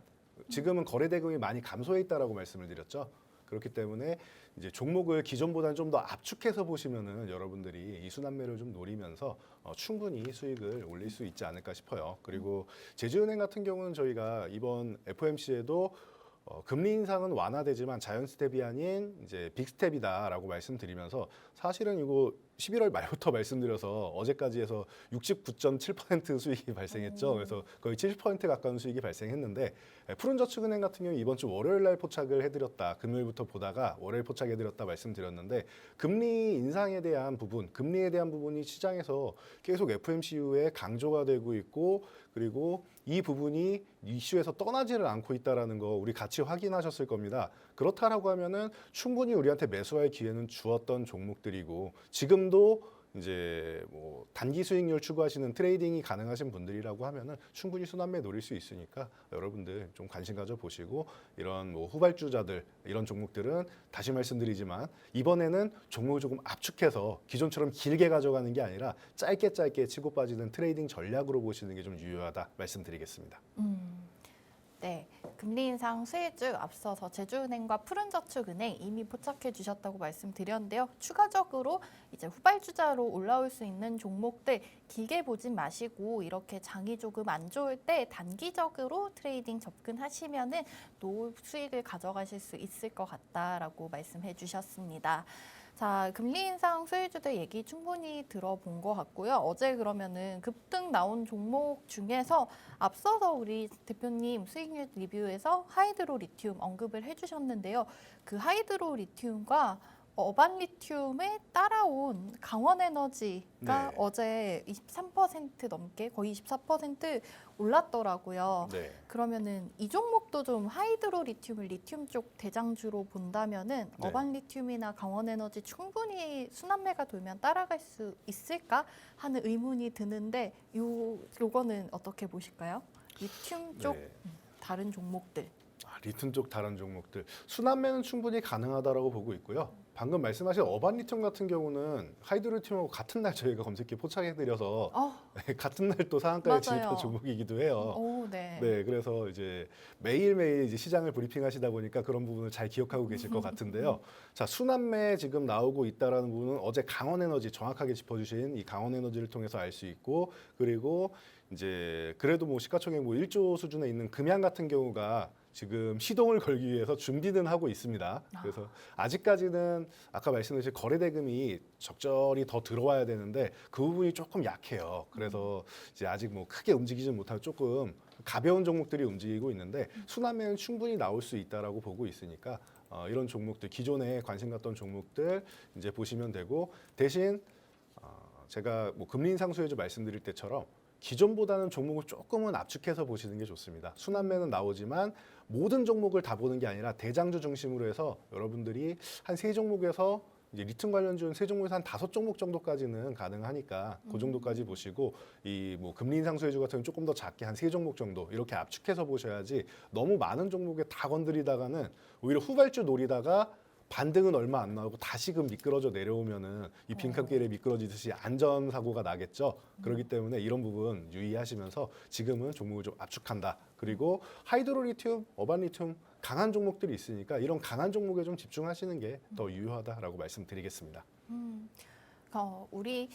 지금은 거래 대금이 많이 감소해 있다라고 말씀을 드렸죠. 그렇기 때문에 이제 종목을 기존보다는 좀 더 압축해서 보시면은 여러분들이 이 순환매를 좀 노리면서 충분히 수익을 올릴 수 있지 않을까 싶어요. 그리고 제주은행 같은 경우는 저희가 이번 FOMC에도 금리 인상은 완화되지만 자연 스텝이 아닌 이제 빅 스텝이다라고 말씀드리면서 사실은 이거 11월 말부터 말씀드려서 어제까지 해서 69.7% 수익이 발생했죠. 그래서 거의 70% 가까운 수익이 발생했는데 푸른저축은행 같은 경우 이번 주 월요일 날 포착을 해드렸다. 금요일부터 보다가 월요일 포착해드렸다 말씀드렸는데 금리 인상에 대한 부분, 금리에 대한 부분이 시장에서 계속 FOMC 이후에 강조가 되고 있고 그리고 이 부분이 이슈에서 떠나지를 않고 있다는 거 우리 같이 확인하셨을 겁니다. 그렇다라고 하면은 충분히 우리한테 매수할 기회는 주었던 종목들이고 지금도 이제 뭐 단기 수익률 추구하시는 트레이딩이 가능하신 분들이라고 하면은 충분히 순환매 노릴 수 있으니까 여러분들 좀 관심 가져 보시고 이런 뭐 후발주자들 이런 종목들은 다시 말씀드리지만 이번에는 종목을 조금 압축해서 기존처럼 길게 가져가는 게 아니라 짧게 치고 빠지는 트레이딩 전략으로 보시는 게 좀 유효하다 말씀드리겠습니다. 네, 금리 인상 수혜주 앞서서 제주은행과 푸른저축은행 이미 포착해 주셨다고 말씀드렸는데요. 추가적으로 이제 후발주자로 올라올 수 있는 종목들 길게 보진 마시고 이렇게 장이 조금 안 좋을 때 단기적으로 트레이딩 접근하시면은 또 수익을 가져가실 수 있을 것 같다라고 말씀해 주셨습니다. 자, 금리 인상 수혜주들 얘기 충분히 들어본 것 같고요. 어제 그러면은 급등 나온 종목 중에서 앞서서 우리 대표님 수익률 리뷰에서 하이드로 리튬 언급을 해주셨는데요. 그 하이드로 리튬과 어반 리튬에 따라온 강원에너지가 네. 어제 23% 넘게 거의 24% 올랐더라고요. 네. 그러면은 이 종목도 좀 하이드로 리튬을 리튬 쪽 대장주로 본다면은 네. 어반 리튬이나 강원에너지 충분히 순환매가 돌면 따라갈 수 있을까 하는 의문이 드는데 요거는 어떻게 보실까요? 리튬 쪽 네. 다른 종목들. 리튬 쪽 다른 종목들 순환매는 충분히 가능하다라고 보고 있고요. 방금 말씀하신 어반 리튬 같은 경우는 하이드로 리튬하고 같은 날 저희가 검색해 포착해드려서 같은 날 또 상한가에 맞아요. 진입한 종목이기도 해요. 오, 네. 네, 그래서 이제 매일매일 이제 시장을 브리핑하시다 보니까 그런 부분을 잘 기억하고 계실 것 같은데요. 자, 순환매 지금 나오고 있다라는 부분은 어제 강원에너지 정확하게 짚어주신 이 강원에너지를 통해서 알 수 있고 그리고 이제 그래도 뭐 시가총액 뭐 1조 수준에 있는 금양 같은 경우가 지금 시동을 걸기 위해서 준비는 하고 있습니다. 그래서 아직까지는 아까 말씀드린 거래 대금이 적절히 더 들어와야 되는데 그 부분이 조금 약해요. 그래서 이제 아직 뭐 크게 움직이지 못하고 조금 가벼운 종목들이 움직이고 있는데 순환매는 충분히 나올 수 있다라고 보고 있으니까 이런 종목들 기존에 관심 갖던 종목들 이제 보시면 되고 대신 제가 뭐 금리 인상 수혜주 말씀드릴 때처럼 기존보다는 종목을 조금은 압축해서 보시는 게 좋습니다. 순환매는 나오지만 모든 종목을 다 보는 게 아니라 대장주 중심으로 해서 여러분들이 한 세 종목에서 이제 리튬 관련주는 세 종목에서 한 5종목 정도까지는 가능하니까 그 정도까지 보시고 이 뭐 금리 인상 수혜주 같은 경우는 조금 더 작게 한 세 종목 정도 이렇게 압축해서 보셔야지 너무 많은 종목에 다 건드리다가는 오히려 후발주 노리다가 반등은 얼마 안 나오고 다시금 미끄러져 내려오면은 이 빈칸길에 미끄러지듯이 안전 사고가 나겠죠. 그렇기 때문에 이런 부분 유의하시면서 지금은 종목을 좀 압축한다. 그리고 하이드로 리튬, 어반 리튬 강한 종목들이 있으니까 이런 강한 종목에 좀 집중하시는 게 더 유효하다라고 말씀드리겠습니다. 우리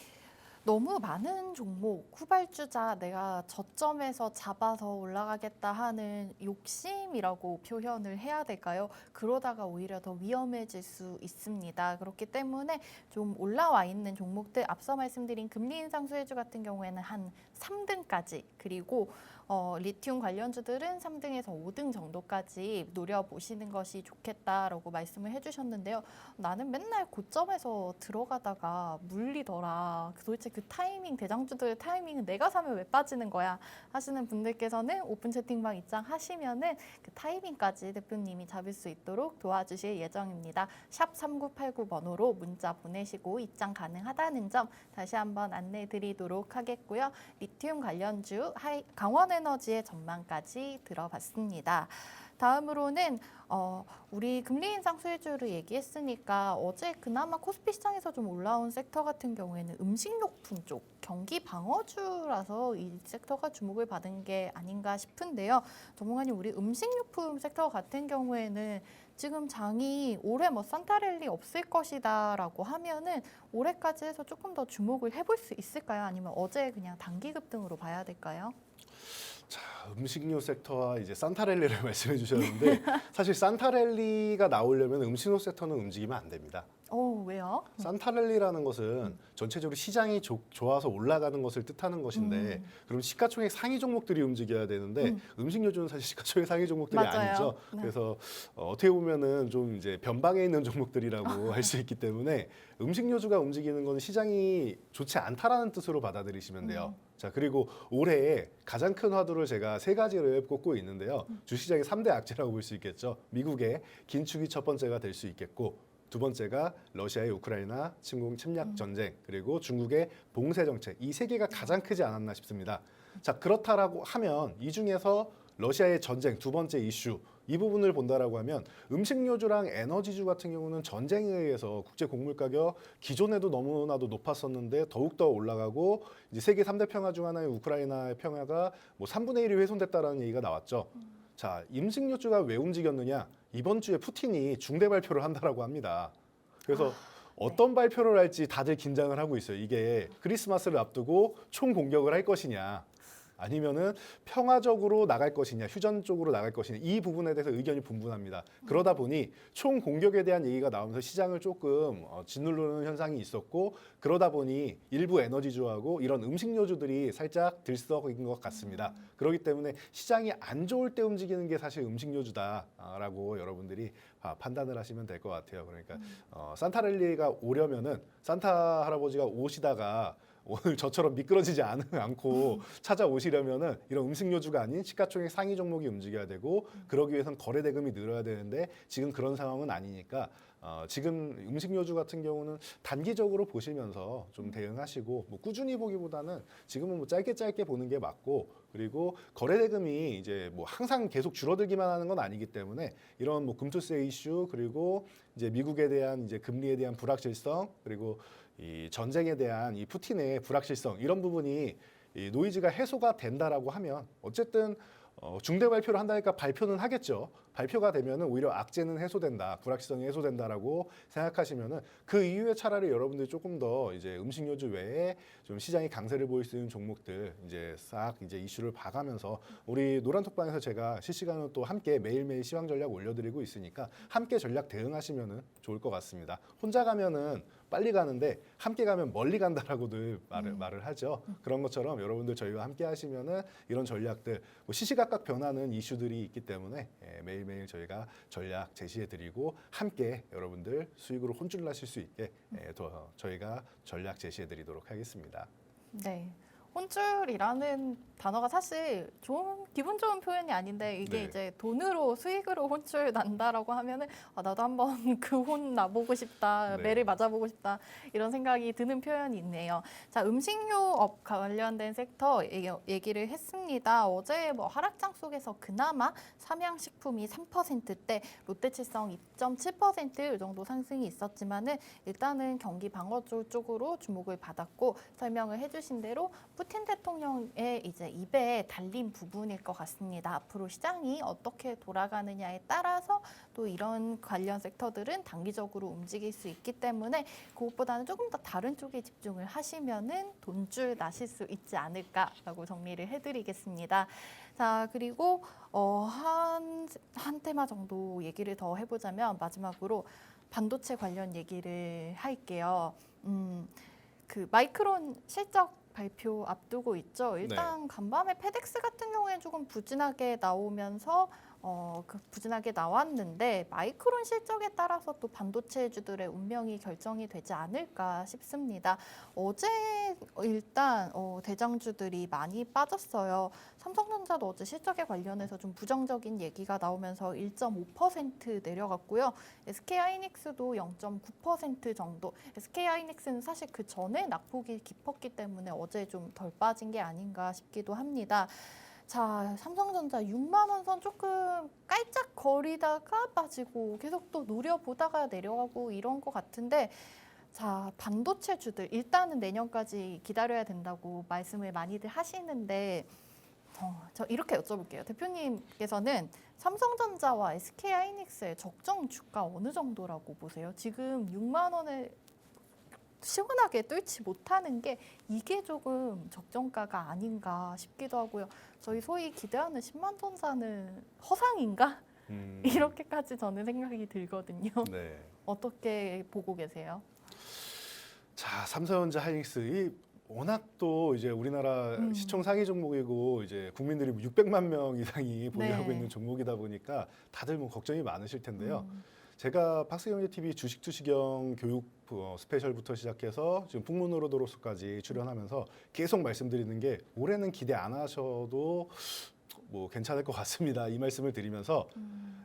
너무 많은 종목, 후발주자 내가 저점에서 잡아서 올라가겠다 하는 욕심이라고 표현을 해야 될까요? 그러다가 오히려 더 위험해질 수 있습니다. 그렇기 때문에 좀 올라와 있는 종목들, 앞서 말씀드린 금리 인상 수혜주 같은 경우에는 한 3등까지, 그리고 리튬 관련주들은 3등에서 5등 정도까지 노려보시는 것이 좋겠다라고 말씀을 해주셨는데요. 나는 맨날 고점에서 들어가다가 물리더라. 도대체 그 타이밍, 대장주들의 타이밍은 내가 사면 왜 빠지는 거야? 하시는 분들께서는 오픈 채팅방 입장하시면은 그 타이밍까지 대표님이 잡을 수 있도록 도와주실 예정입니다. 샵 3989번호로 문자 보내시고 입장 가능하다는 점 다시 한번 안내해 드리도록 하겠고요. 리튬 관련주, 강원에너지의 전망까지 들어봤습니다. 다음으로는 우리 금리 인상 수혜주를 얘기했으니까 어제 그나마 코스피 시장에서 좀 올라온 섹터 같은 경우에는 음식료품 쪽, 경기 방어주라서 이 섹터가 주목을 받은 게 아닌가 싶은데요. 전문가님, 우리 음식료품 섹터 같은 경우에는 지금 장이 올해 뭐 산타랠리 없을 것이다라고 하면은 올해까지 해서 조금 더 주목을 해볼 수 있을까요? 아니면 어제 그냥 단기 급등으로 봐야 될까요? 자, 음식료 섹터와 이제 산타랠리를 말씀해 주셨는데 사실 산타랠리가 나오려면 음식료 섹터는 움직이면 안 됩니다. 왜요? 산타랠리라는 것은 전체적으로 시장이 좋아서 올라가는 것을 뜻하는 것인데 그럼 시가총액 상위 종목들이 움직여야 되는데 음식료주는 사실 시가총액 상위 종목들이 맞아요. 아니죠. 네. 그래서 어떻게 보면은 좀 이제 변방에 있는 종목들이라고 할 수 있기 때문에 음식료주가 움직이는 것은 시장이 좋지 않다라는 뜻으로 받아들이시면 돼요. 자, 그리고 올해 가장 큰 화두를 제가 세 가지를 꼽고 있는데요. 주시장의 3대 악재라고 볼 수 있겠죠. 미국의 긴축이 첫 번째가 될 수 있겠고, 두 번째가 러시아의 우크라이나 침략 전쟁, 그리고 중국의 봉쇄 정책, 이 세 개가 가장 크지 않았나 싶습니다. 자, 그렇다라고 하면 이 중에서 러시아의 전쟁, 두 번째 이슈, 이 부분을 본다라고 하면 음식료주랑 에너지주 같은 경우는 전쟁에 의해서 국제 곡물 가격 기존에도 너무나도 높았었는데 더욱더 올라가고, 이제 세계 3대 평화 중 하나의 우크라이나의 평화가 뭐 3분의 1이 훼손됐다라는 얘기가 나왔죠. 자, 음식료주가 왜 움직였느냐? 이번 주에 푸틴이 중대 발표를 한다라고 합니다. 그래서 어떤 발표를 할지 다들 긴장을 하고 있어요. 이게 크리스마스를 앞두고 총 공격을 할 것이냐, 아니면은 평화적으로 나갈 것이냐, 휴전 쪽으로 나갈 것이냐, 이 부분에 대해서 의견이 분분합니다. 그러다 보니 총 공격에 대한 얘기가 나오면서 시장을 조금 짓누르는 현상이 있었고, 그러다 보니 일부 에너지주하고 이런 음식료주들이 살짝 들썩인 것 같습니다. 그렇기 때문에 시장이 안 좋을 때 움직이는 게 사실 음식료주다라고 여러분들이 판단을 하시면 될 것 같아요. 그러니까 산타랠리가 오려면은 산타 할아버지가 오시다가 오늘 저처럼 미끄러지지 않고 찾아오시려면은 이런 음식료주가 아닌 시가총액 상위 종목이 움직여야 되고, 그러기 위해선 거래 대금이 늘어야 되는데 지금 그런 상황은 아니니까 지금 음식료주 같은 경우는 단기적으로 보시면서 좀 대응하시고, 뭐 꾸준히 보기보다는 지금은 뭐 짧게 보는 게 맞고, 그리고 거래 대금이 이제 뭐 항상 계속 줄어들기만 하는 건 아니기 때문에 이런 뭐 금투세 이슈, 그리고 이제 미국에 대한 이제 금리에 대한 불확실성, 그리고 이 전쟁에 대한 이 푸틴의 불확실성, 이런 부분이 이 노이즈가 해소가 된다라고 하면 어쨌든 중대 발표를 한다니까 발표는 하겠죠. 발표가 되면은 오히려 악재는 해소된다, 불확실성이 해소된다라고 생각하시면은 그 이후에 차라리 여러분들이 조금 더 이제 음식료주 외에 좀 시장이 강세를 보일 수 있는 종목들 이제 싹 이제 이슈를 봐가면서, 우리 노란톡방에서 제가 실시간으로 또 함께 매일매일 시황 전략 올려드리고 있으니까 함께 전략 대응하시면은 좋을 것 같습니다. 혼자 가면은 빨리 가는데 함께 가면 멀리 간다라고 늘 말을 하죠. 그런 것처럼 여러분들 저희와 함께 하시면은 이런 전략들, 뭐 시시각각 변하는 이슈들이 있기 때문에 매일매일 저희가 전략 제시해드리고 함께 여러분들 수익으로 혼쭐 나실 수 있게 더 저희가 전략 제시해드리도록 하겠습니다. 네. 혼쭐이라는 단어가 사실 기분 좋은 표현이 아닌데, 이게 네. 이제 돈으로, 수익으로 혼쭐 난다라고 하면은 나도 한번 그 혼 나보고 싶다, 네. 매를 맞아보고 싶다, 이런 생각이 드는 표현이 있네요. 자, 음식료업 관련된 섹터 얘기를 했습니다. 어제 뭐 하락장 속에서 그나마 삼양식품이 3%대, 롯데칠성 2.7% 정도 상승이 있었지만은 일단은 경기 방어주 쪽으로 주목을 받았고, 설명을 해주신 대로 푸틴 대통령의 이제 입에 달린 부분일 것 같습니다. 앞으로 시장이 어떻게 돌아가느냐에 따라서 또 이런 관련 섹터들은 단기적으로 움직일 수 있기 때문에 그것보다는 조금 더 다른 쪽에 집중을 하시면은 돈줄 나실 수 있지 않을까라고 정리를 해드리겠습니다. 자, 그리고 한 테마 정도 얘기를 더 해보자면 마지막으로 반도체 관련 얘기를 할게요. 그 마이크론 실적 발표 앞두고 있죠. 일단 간밤에 페덱스 같은 경우에 조금 부진하게 나오면서 부진하게 나왔는데 마이크론 실적에 따라서 또 반도체주들의 운명이 결정이 되지 않을까 싶습니다. 어제 일단 대장주들이 많이 빠졌어요. 삼성전자도 어제 실적에 관련해서 좀 부정적인 얘기가 나오면서 1.5% 내려갔고요. SK하이닉스도 0.9% 정도. SK하이닉스는 사실 그 전에 낙폭이 깊었기 때문에 어제 좀 덜 빠진 게 아닌가 싶기도 합니다. 자, 삼성전자 6만 원 선 조금 깔짝거리다가 빠지고 계속 또 노려보다가 내려가고 이런 것 같은데 자, 반도체주들 일단은 내년까지 기다려야 된다고 말씀을 많이들 하시는데 저 이렇게 여쭤볼게요. 대표님께서는 삼성전자와 SK하이닉스의 적정 주가 어느 정도라고 보세요? 지금 6만 원을 시원하게 뚫지 못하는 게 이게 조금 적정가가 아닌가 싶기도 하고요. 저희 소위 기대하는 10만 전사는 허상인가? 이렇게까지 저는 생각이 들거든요. 네. 어떻게 보고 계세요? 자, 삼성전자 하이닉스 이 워낙 또 이제 우리나라 시총 상위 종목이고 이제 국민들이 600만 명 이상이 보유하고 네. 있는 종목이다 보니까 다들 뭐 걱정이 많으실 텐데요. 제가 박스경제TV 주식투시경 교육 스페셜부터 시작해서 지금 풍문으로 도로수까지 출연하면서 계속 말씀드리는 게 올해는 기대 안 하셔도 뭐 괜찮을 것 같습니다. 이 말씀을 드리면서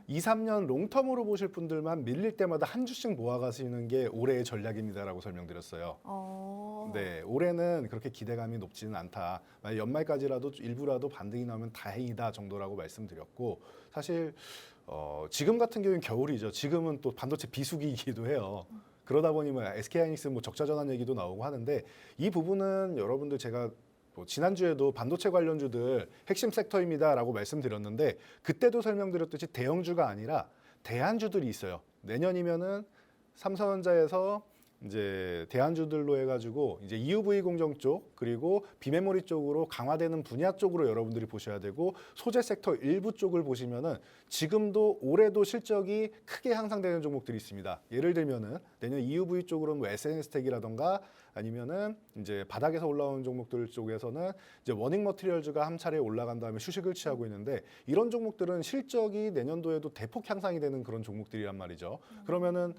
2, 3년 롱텀으로 보실 분들만 밀릴 때마다 한 주씩 모아가시는 게 올해의 전략입니다라고 설명드렸어요. 네, 올해는 그렇게 기대감이 높지는 않다. 만약 연말까지라도 일부라도 반등이 나오면 다행이다 정도라고 말씀드렸고 사실 지금 같은 경우는 겨울이죠. 지금은 또 반도체 비수기이기도 해요. 그러다 보니 뭐 SK하이닉스 뭐 적자 전환 얘기도 나오고 하는데 이 부분은 여러분들 제가 뭐 지난주에도 반도체 관련주들 핵심 섹터입니다라고 말씀드렸는데 그때도 설명드렸듯이 대형주가 아니라 대안주들이 있어요. 내년이면은 삼성전자에서 이제 대안주들로 해가지고 이제 EUV 공정 쪽 그리고 비메모리 쪽으로 강화되는 분야 쪽으로 여러분들이 보셔야 되고 소재 섹터 일부 쪽을 보시면은 지금도 올해도 실적이 크게 향상되는 종목들이 있습니다. 예를 들면은 내년 EUV 쪽으로는 뭐 SNS텍이라던가 아니면은 이제 바닥에서 올라오는 종목들 쪽에서는 이제 워닝 머티리얼즈가 한 차례 올라간 다음에 휴식을 취하고 있는데 이런 종목들은 실적이 내년도에도 대폭 향상이 되는 그런 종목들이란 말이죠. 그러면은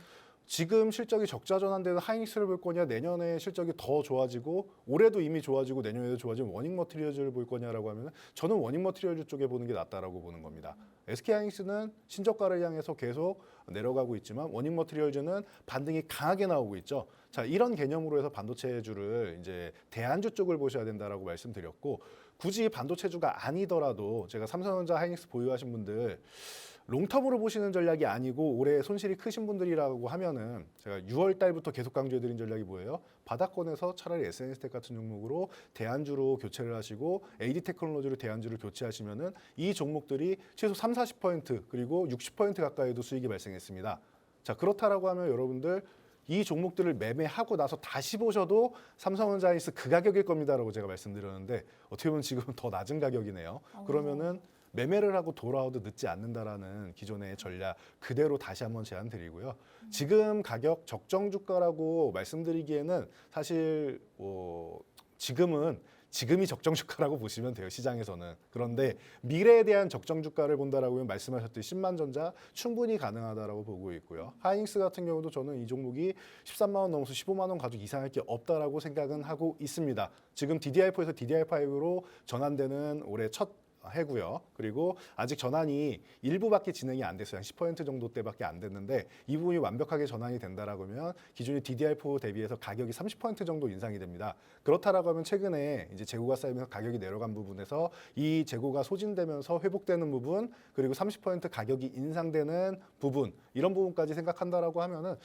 지금 실적이 적자 전환되는 하이닉스를 볼 거냐 내년에 실적이 더 좋아지고 올해도 이미 좋아지고 내년에도 좋아지면 워닝 머티리얼즈를 볼 거냐라고 하면 저는 워닝 머티리얼즈 쪽에 보는 게 낫다라고 보는 겁니다. SK하이닉스는 신저가를 향해서 계속 내려가고 있지만 워닝 머티리얼즈는 반등이 강하게 나오고 있죠. 자, 이런 개념으로 해서 반도체주를 이제 대안주 쪽을 보셔야 된다라고 말씀드렸고 굳이 반도체주가 아니더라도 제가 삼성전자 하이닉스 보유하신 분들 롱텀으로 보시는 전략이 아니고 올해 손실이 크신 분들이라고 하면은 제가 6월 달부터 계속 강조해드린 전략이 뭐예요? 바닥권에서 차라리 SNS텍 같은 종목으로 대안주로 교체를 하시고 AD 테크놀로지로 대안주를 교체하시면은 이 종목들이 최소 30-40% 그리고 60% 가까이도 수익이 발생했습니다. 자, 그렇다라고 하면 여러분들 이 종목들을 매매하고 나서 다시 보셔도 삼성전자 하이닉스 그 가격일 겁니다라고 제가 말씀드렸는데 어떻게 보면 지금은 더 낮은 가격이네요. 그러면은 매매를 하고 돌아와도 늦지 않는다라는 기존의 전략 그대로 다시 한번 제안드리고요. 지금 가격 적정 주가라고 말씀드리기에는 사실 지금이 적정 주가라고 보시면 돼요. 시장에서는. 그런데 미래에 대한 적정 주가를 본다라고 하면 말씀하셨듯이 10만 전자 충분히 가능하다라고 보고 있고요. 하이닉스 같은 경우도 저는 이 종목이 13만 원 넘어서 15만 원 가지고 이상할 게 없다라고 생각은 하고 있습니다. 지금 DDR4에서 DDR5로 전환되는 올해 첫 해고요. 그리고 아직 전환이 일부밖에 진행이 안 됐어요. 한 10% 정도 때밖에 안 됐는데 이 부분이 완벽하게 전환이 된다라고 하면 기존의 DDR4 대비해서 가격이 30% 정도 인상이 됩니다. 그렇다라고 하면 최근에 이제 재고가 쌓이면서 가격이 내려간 부분에서 이 재고가 소진되면서 회복되는 부분 그리고 30% 가격이 인상되는 부분 이런 부분까지 생각한다라고 하면은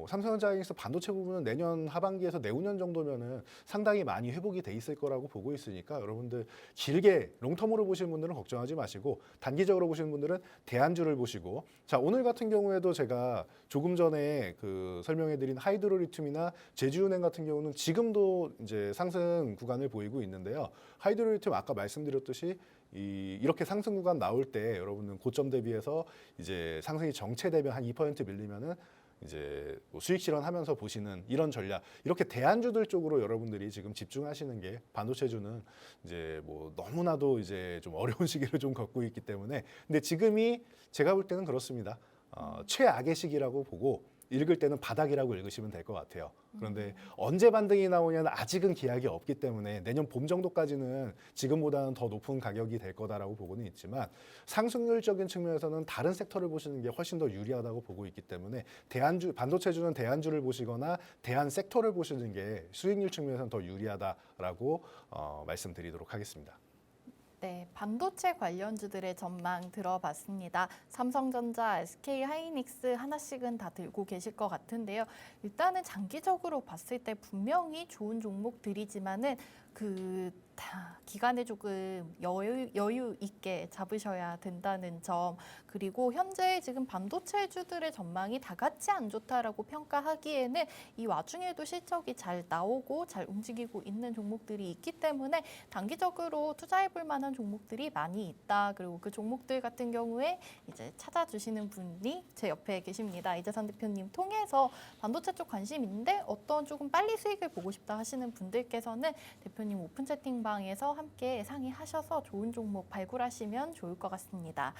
삼성전자에서 반도체 부분은 내년 하반기에서 내후년 정도면은 상당히 많이 회복이 돼 있을 거라고 보고 있으니까 여러분들 길게 롱텀으로 보시는 분들은 걱정하지 마시고 단기적으로 보시는 분들은 대안주를 보시고 자 오늘 같은 경우에도 제가 조금 전에 그 설명해드린 하이드로리튬이나 제주은행 같은 경우는 지금도 이제 상승 구간을 보이고 있는데요. 하이드로리튬 아까 말씀드렸듯이 이렇게 상승 구간 나올 때 여러분은 고점 대비해서 이제 상승이 정체되면 한 2% 밀리면은 이제 뭐 수익 실현하면서 보시는 이런 전략 이렇게 대안주들 쪽으로 여러분들이 지금 집중하시는 게 반도체주는 이제 뭐 너무나도 이제 좀 어려운 시기를 좀 겪고 있기 때문에 근데 지금이 제가 볼 때는 그렇습니다. 최악의 시기라고 보고 읽을 때는 바닥이라고 읽으시면 될 것 같아요. 그런데 언제 반등이 나오냐는 아직은 기약이 없기 때문에 내년 봄 정도까지는 지금보다는 더 높은 가격이 될 거다라고 보고는 있지만 상승률적인 측면에서는 다른 섹터를 보시는 게 훨씬 더 유리하다고 보고 있기 때문에 대안주 반도체주는 대안주를 보시거나 대안 섹터를 보시는 게 수익률 측면에서는 더 유리하다라고 말씀드리도록 하겠습니다. 네, 반도체 관련주들의 전망 들어봤습니다. 삼성전자, SK하이닉스 하나씩은 다 들고 계실 것 같은데요. 일단은 장기적으로 봤을 때 분명히 좋은 종목들이지만은 기간에 조금 여유 있게 잡으셔야 된다는 점, 그리고 현재 지금 반도체주들의 전망이 다 같이 안 좋다라고 평가하기에는 이 와중에도 실적이 잘 나오고 잘 움직이고 있는 종목들이 있기 때문에 단기적으로 투자해볼 만한 종목들이 많이 있다. 그리고 그 종목들 같은 경우에 이제 찾아주시는 분이 제 옆에 계십니다. 이재선 대표님 통해서 반도체 쪽 관심 있는데 어떤 조금 빨리 수익을 보고 싶다 하시는 분들께서는 대표님 오픈 채팅방에서 함께 상의하셔서 좋은 종목 발굴하시면 좋을 것 같습니다.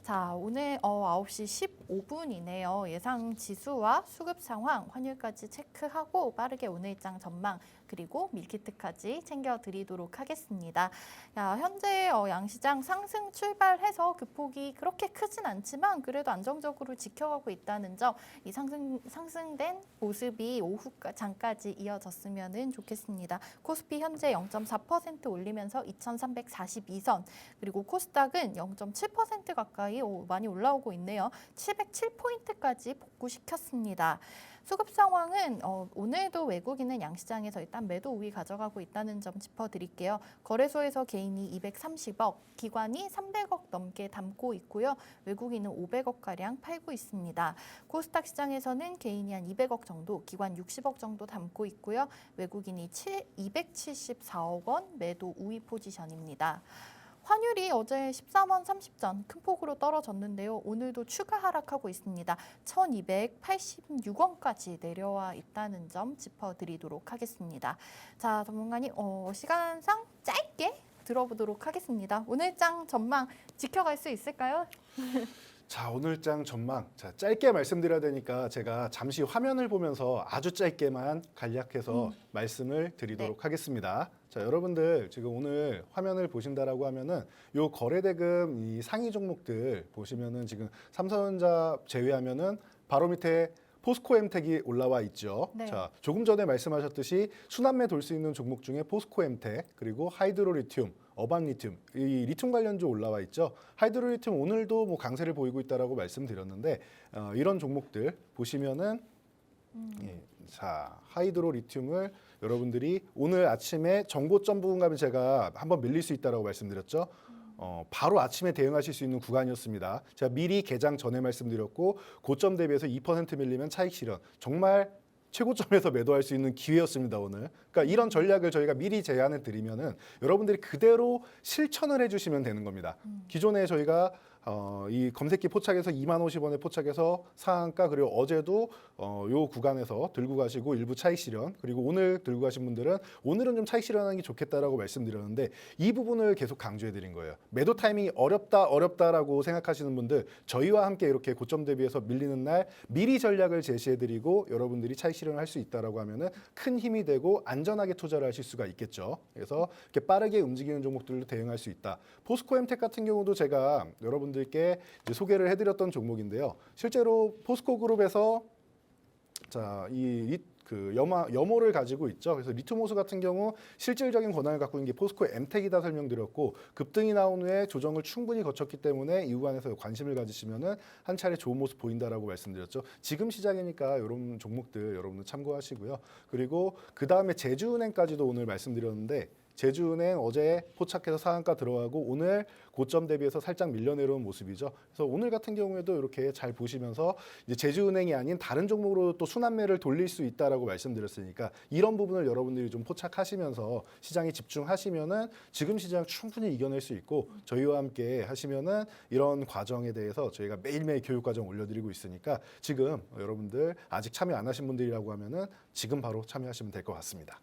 자, 오늘 9시 15분이네요. 예상 지수와 수급 상황, 환율까지 체크하고 빠르게 오늘장 전망 그리고 밀키트까지 챙겨드리도록 하겠습니다. 현재 양시장 상승 출발해서 그 폭이 그렇게 크진 않지만 그래도 안정적으로 지켜가고 있다는 점, 이 상승된 모습이 오후 장까지 이어졌으면 좋겠습니다. 코스피 현재 0.4% 올리면서 2,342선, 그리고 코스닥은 0.7% 가까이 많이 올라오고 있네요. 707포인트까지 복구시켰습니다. 수급 상황은 오늘도 외국인은 양시장에서 일단 매도 우위 가져가고 있다는 점 짚어드릴게요. 거래소에서 개인이 230억, 기관이 300억 넘게 담고 있고요. 외국인은 500억가량 팔고 있습니다. 코스닥 시장에서는 개인이 한 200억 정도, 기관 60억 정도 담고 있고요. 외국인이 274억 원 매도 우위 포지션입니다. 환율이 어제 13원 30전 큰 폭으로 떨어졌는데요. 오늘도 추가 하락하고 있습니다. 1286원까지 내려와 있다는 점 짚어드리도록 하겠습니다. 자, 전문가님 시간상 짧게 들어보도록 하겠습니다. 오늘장 전망 지켜갈 수 있을까요? 자, 오늘장 전망. 자, 짧게 말씀드려야 되니까 제가 잠시 화면을 보면서 아주 짧게만 간략해서 말씀을 드리도록 하겠습니다. 자, 여러분들 지금 오늘 화면을 보신다라고 하면은 요 거래대금 이 상위 종목들 보시면은 지금 삼성전자 제외하면은 바로 밑에 포스코엠텍이 올라와 있죠. 네. 자, 조금 전에 말씀하셨듯이 순환매 돌 수 있는 종목 중에 포스코엠텍 그리고 하이드로리튬, 어반리튬, 이 리튬 관련주 올라와 있죠. 하이드로리튬 오늘도 뭐 강세를 보이고 있다라고 말씀드렸는데 이런 종목들 보시면은 자, 하이드로리튬을 여러분들이 오늘 아침에 정고점 부분 가면 제가 한번 밀릴 수 있다라고 말씀드렸죠. 바로 아침에 대응하실 수 있는 구간이었습니다. 제가 미리 개장 전에 말씀드렸고 고점 대비해서 2% 밀리면 차익 실현. 정말 최고점에서 매도할 수 있는 기회였습니다, 오늘. 그러니까 이런 전략을 저희가 미리 제안해 드리면은 여러분들이 그대로 실천을 해 주시면 되는 겁니다. 기존에 저희가 이 검색기 포착에서 2만50원에 포착해서 상한가, 그리고 어제도 요 구간에서 들고 가시고 일부 차익 실현, 그리고 오늘 들고 가신 분들은 오늘은 좀 차익 실현하는 게 좋겠다라고 말씀드렸는데 이 부분을 계속 강조해 드린 거예요. 매도 타이밍이 어렵다라고 생각하시는 분들 저희와 함께 이렇게 고점 대비해서 밀리는 날 미리 전략을 제시해 드리고 여러분들이 차익 실현을 할 수 있다라고 하면은 큰 힘이 되고 안전하게 투자를 하실 수가 있겠죠. 그래서 이렇게 빠르게 움직이는 종목들로 대응할 수 있다. 포스코엠텍 같은 경우도 제가 여러분들께 이제 소개를 해드렸던 종목인데요. 실제로 포스코 그룹에서 자, 그 염호를 가지고 있죠. 그래서 리투모스 같은 경우 실질적인 권한을 갖고 있는 게 포스코 엠텍이다 설명드렸고 급등이 나온 후에 조정을 충분히 거쳤기 때문에 이 구간에서 관심을 가지시면은 한 차례 좋은 모습 보인다라고 말씀드렸죠. 지금 시작이니까 이런 종목들 여러분들 참고하시고요. 그리고 그 다음에 제주은행까지도 오늘 말씀드렸는데 제주은행 어제 포착해서 상한가 들어가고 오늘 고점 대비해서 살짝 밀려 내려온 모습이죠. 그래서 오늘 같은 경우에도 이렇게 잘 보시면서 이제 제주은행이 아닌 다른 종목으로 또 순환매를 돌릴 수 있다라고 말씀드렸으니까 이런 부분을 여러분들이 좀 포착하시면서 시장에 집중하시면은 지금 시장 충분히 이겨낼 수 있고 저희와 함께 하시면은 이런 과정에 대해서 저희가 매일매일 교육 과정 올려드리고 있으니까 지금 여러분들 아직 참여 안 하신 분들이라고 하면은 지금 바로 참여하시면 될 것 같습니다.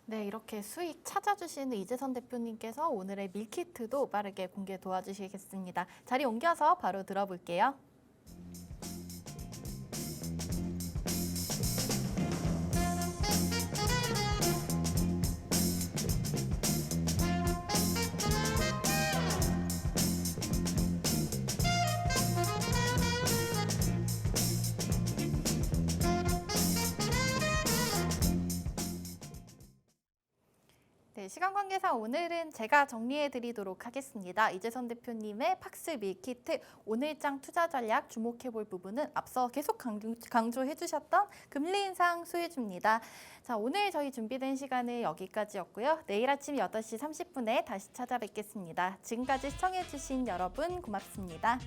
네, 이렇게 수익 찾아주시는 이재선 대표님께서 오늘의 밀키트도 빠르게 공개 도와주시겠습니다. 자리 옮겨서 바로 들어볼게요. 네, 시간 관계상 오늘은 제가 정리해 드리도록 하겠습니다. 이재선 대표님의 팍스 밀키트 오늘장 투자 전략 주목해 볼 부분은 앞서 계속 강조해 주셨던 금리 인상 수혜주입니다. 자, 오늘 저희 준비된 시간은 여기까지였고요. 내일 아침 8시 30분에 다시 찾아뵙겠습니다. 지금까지 시청해 주신 여러분 고맙습니다.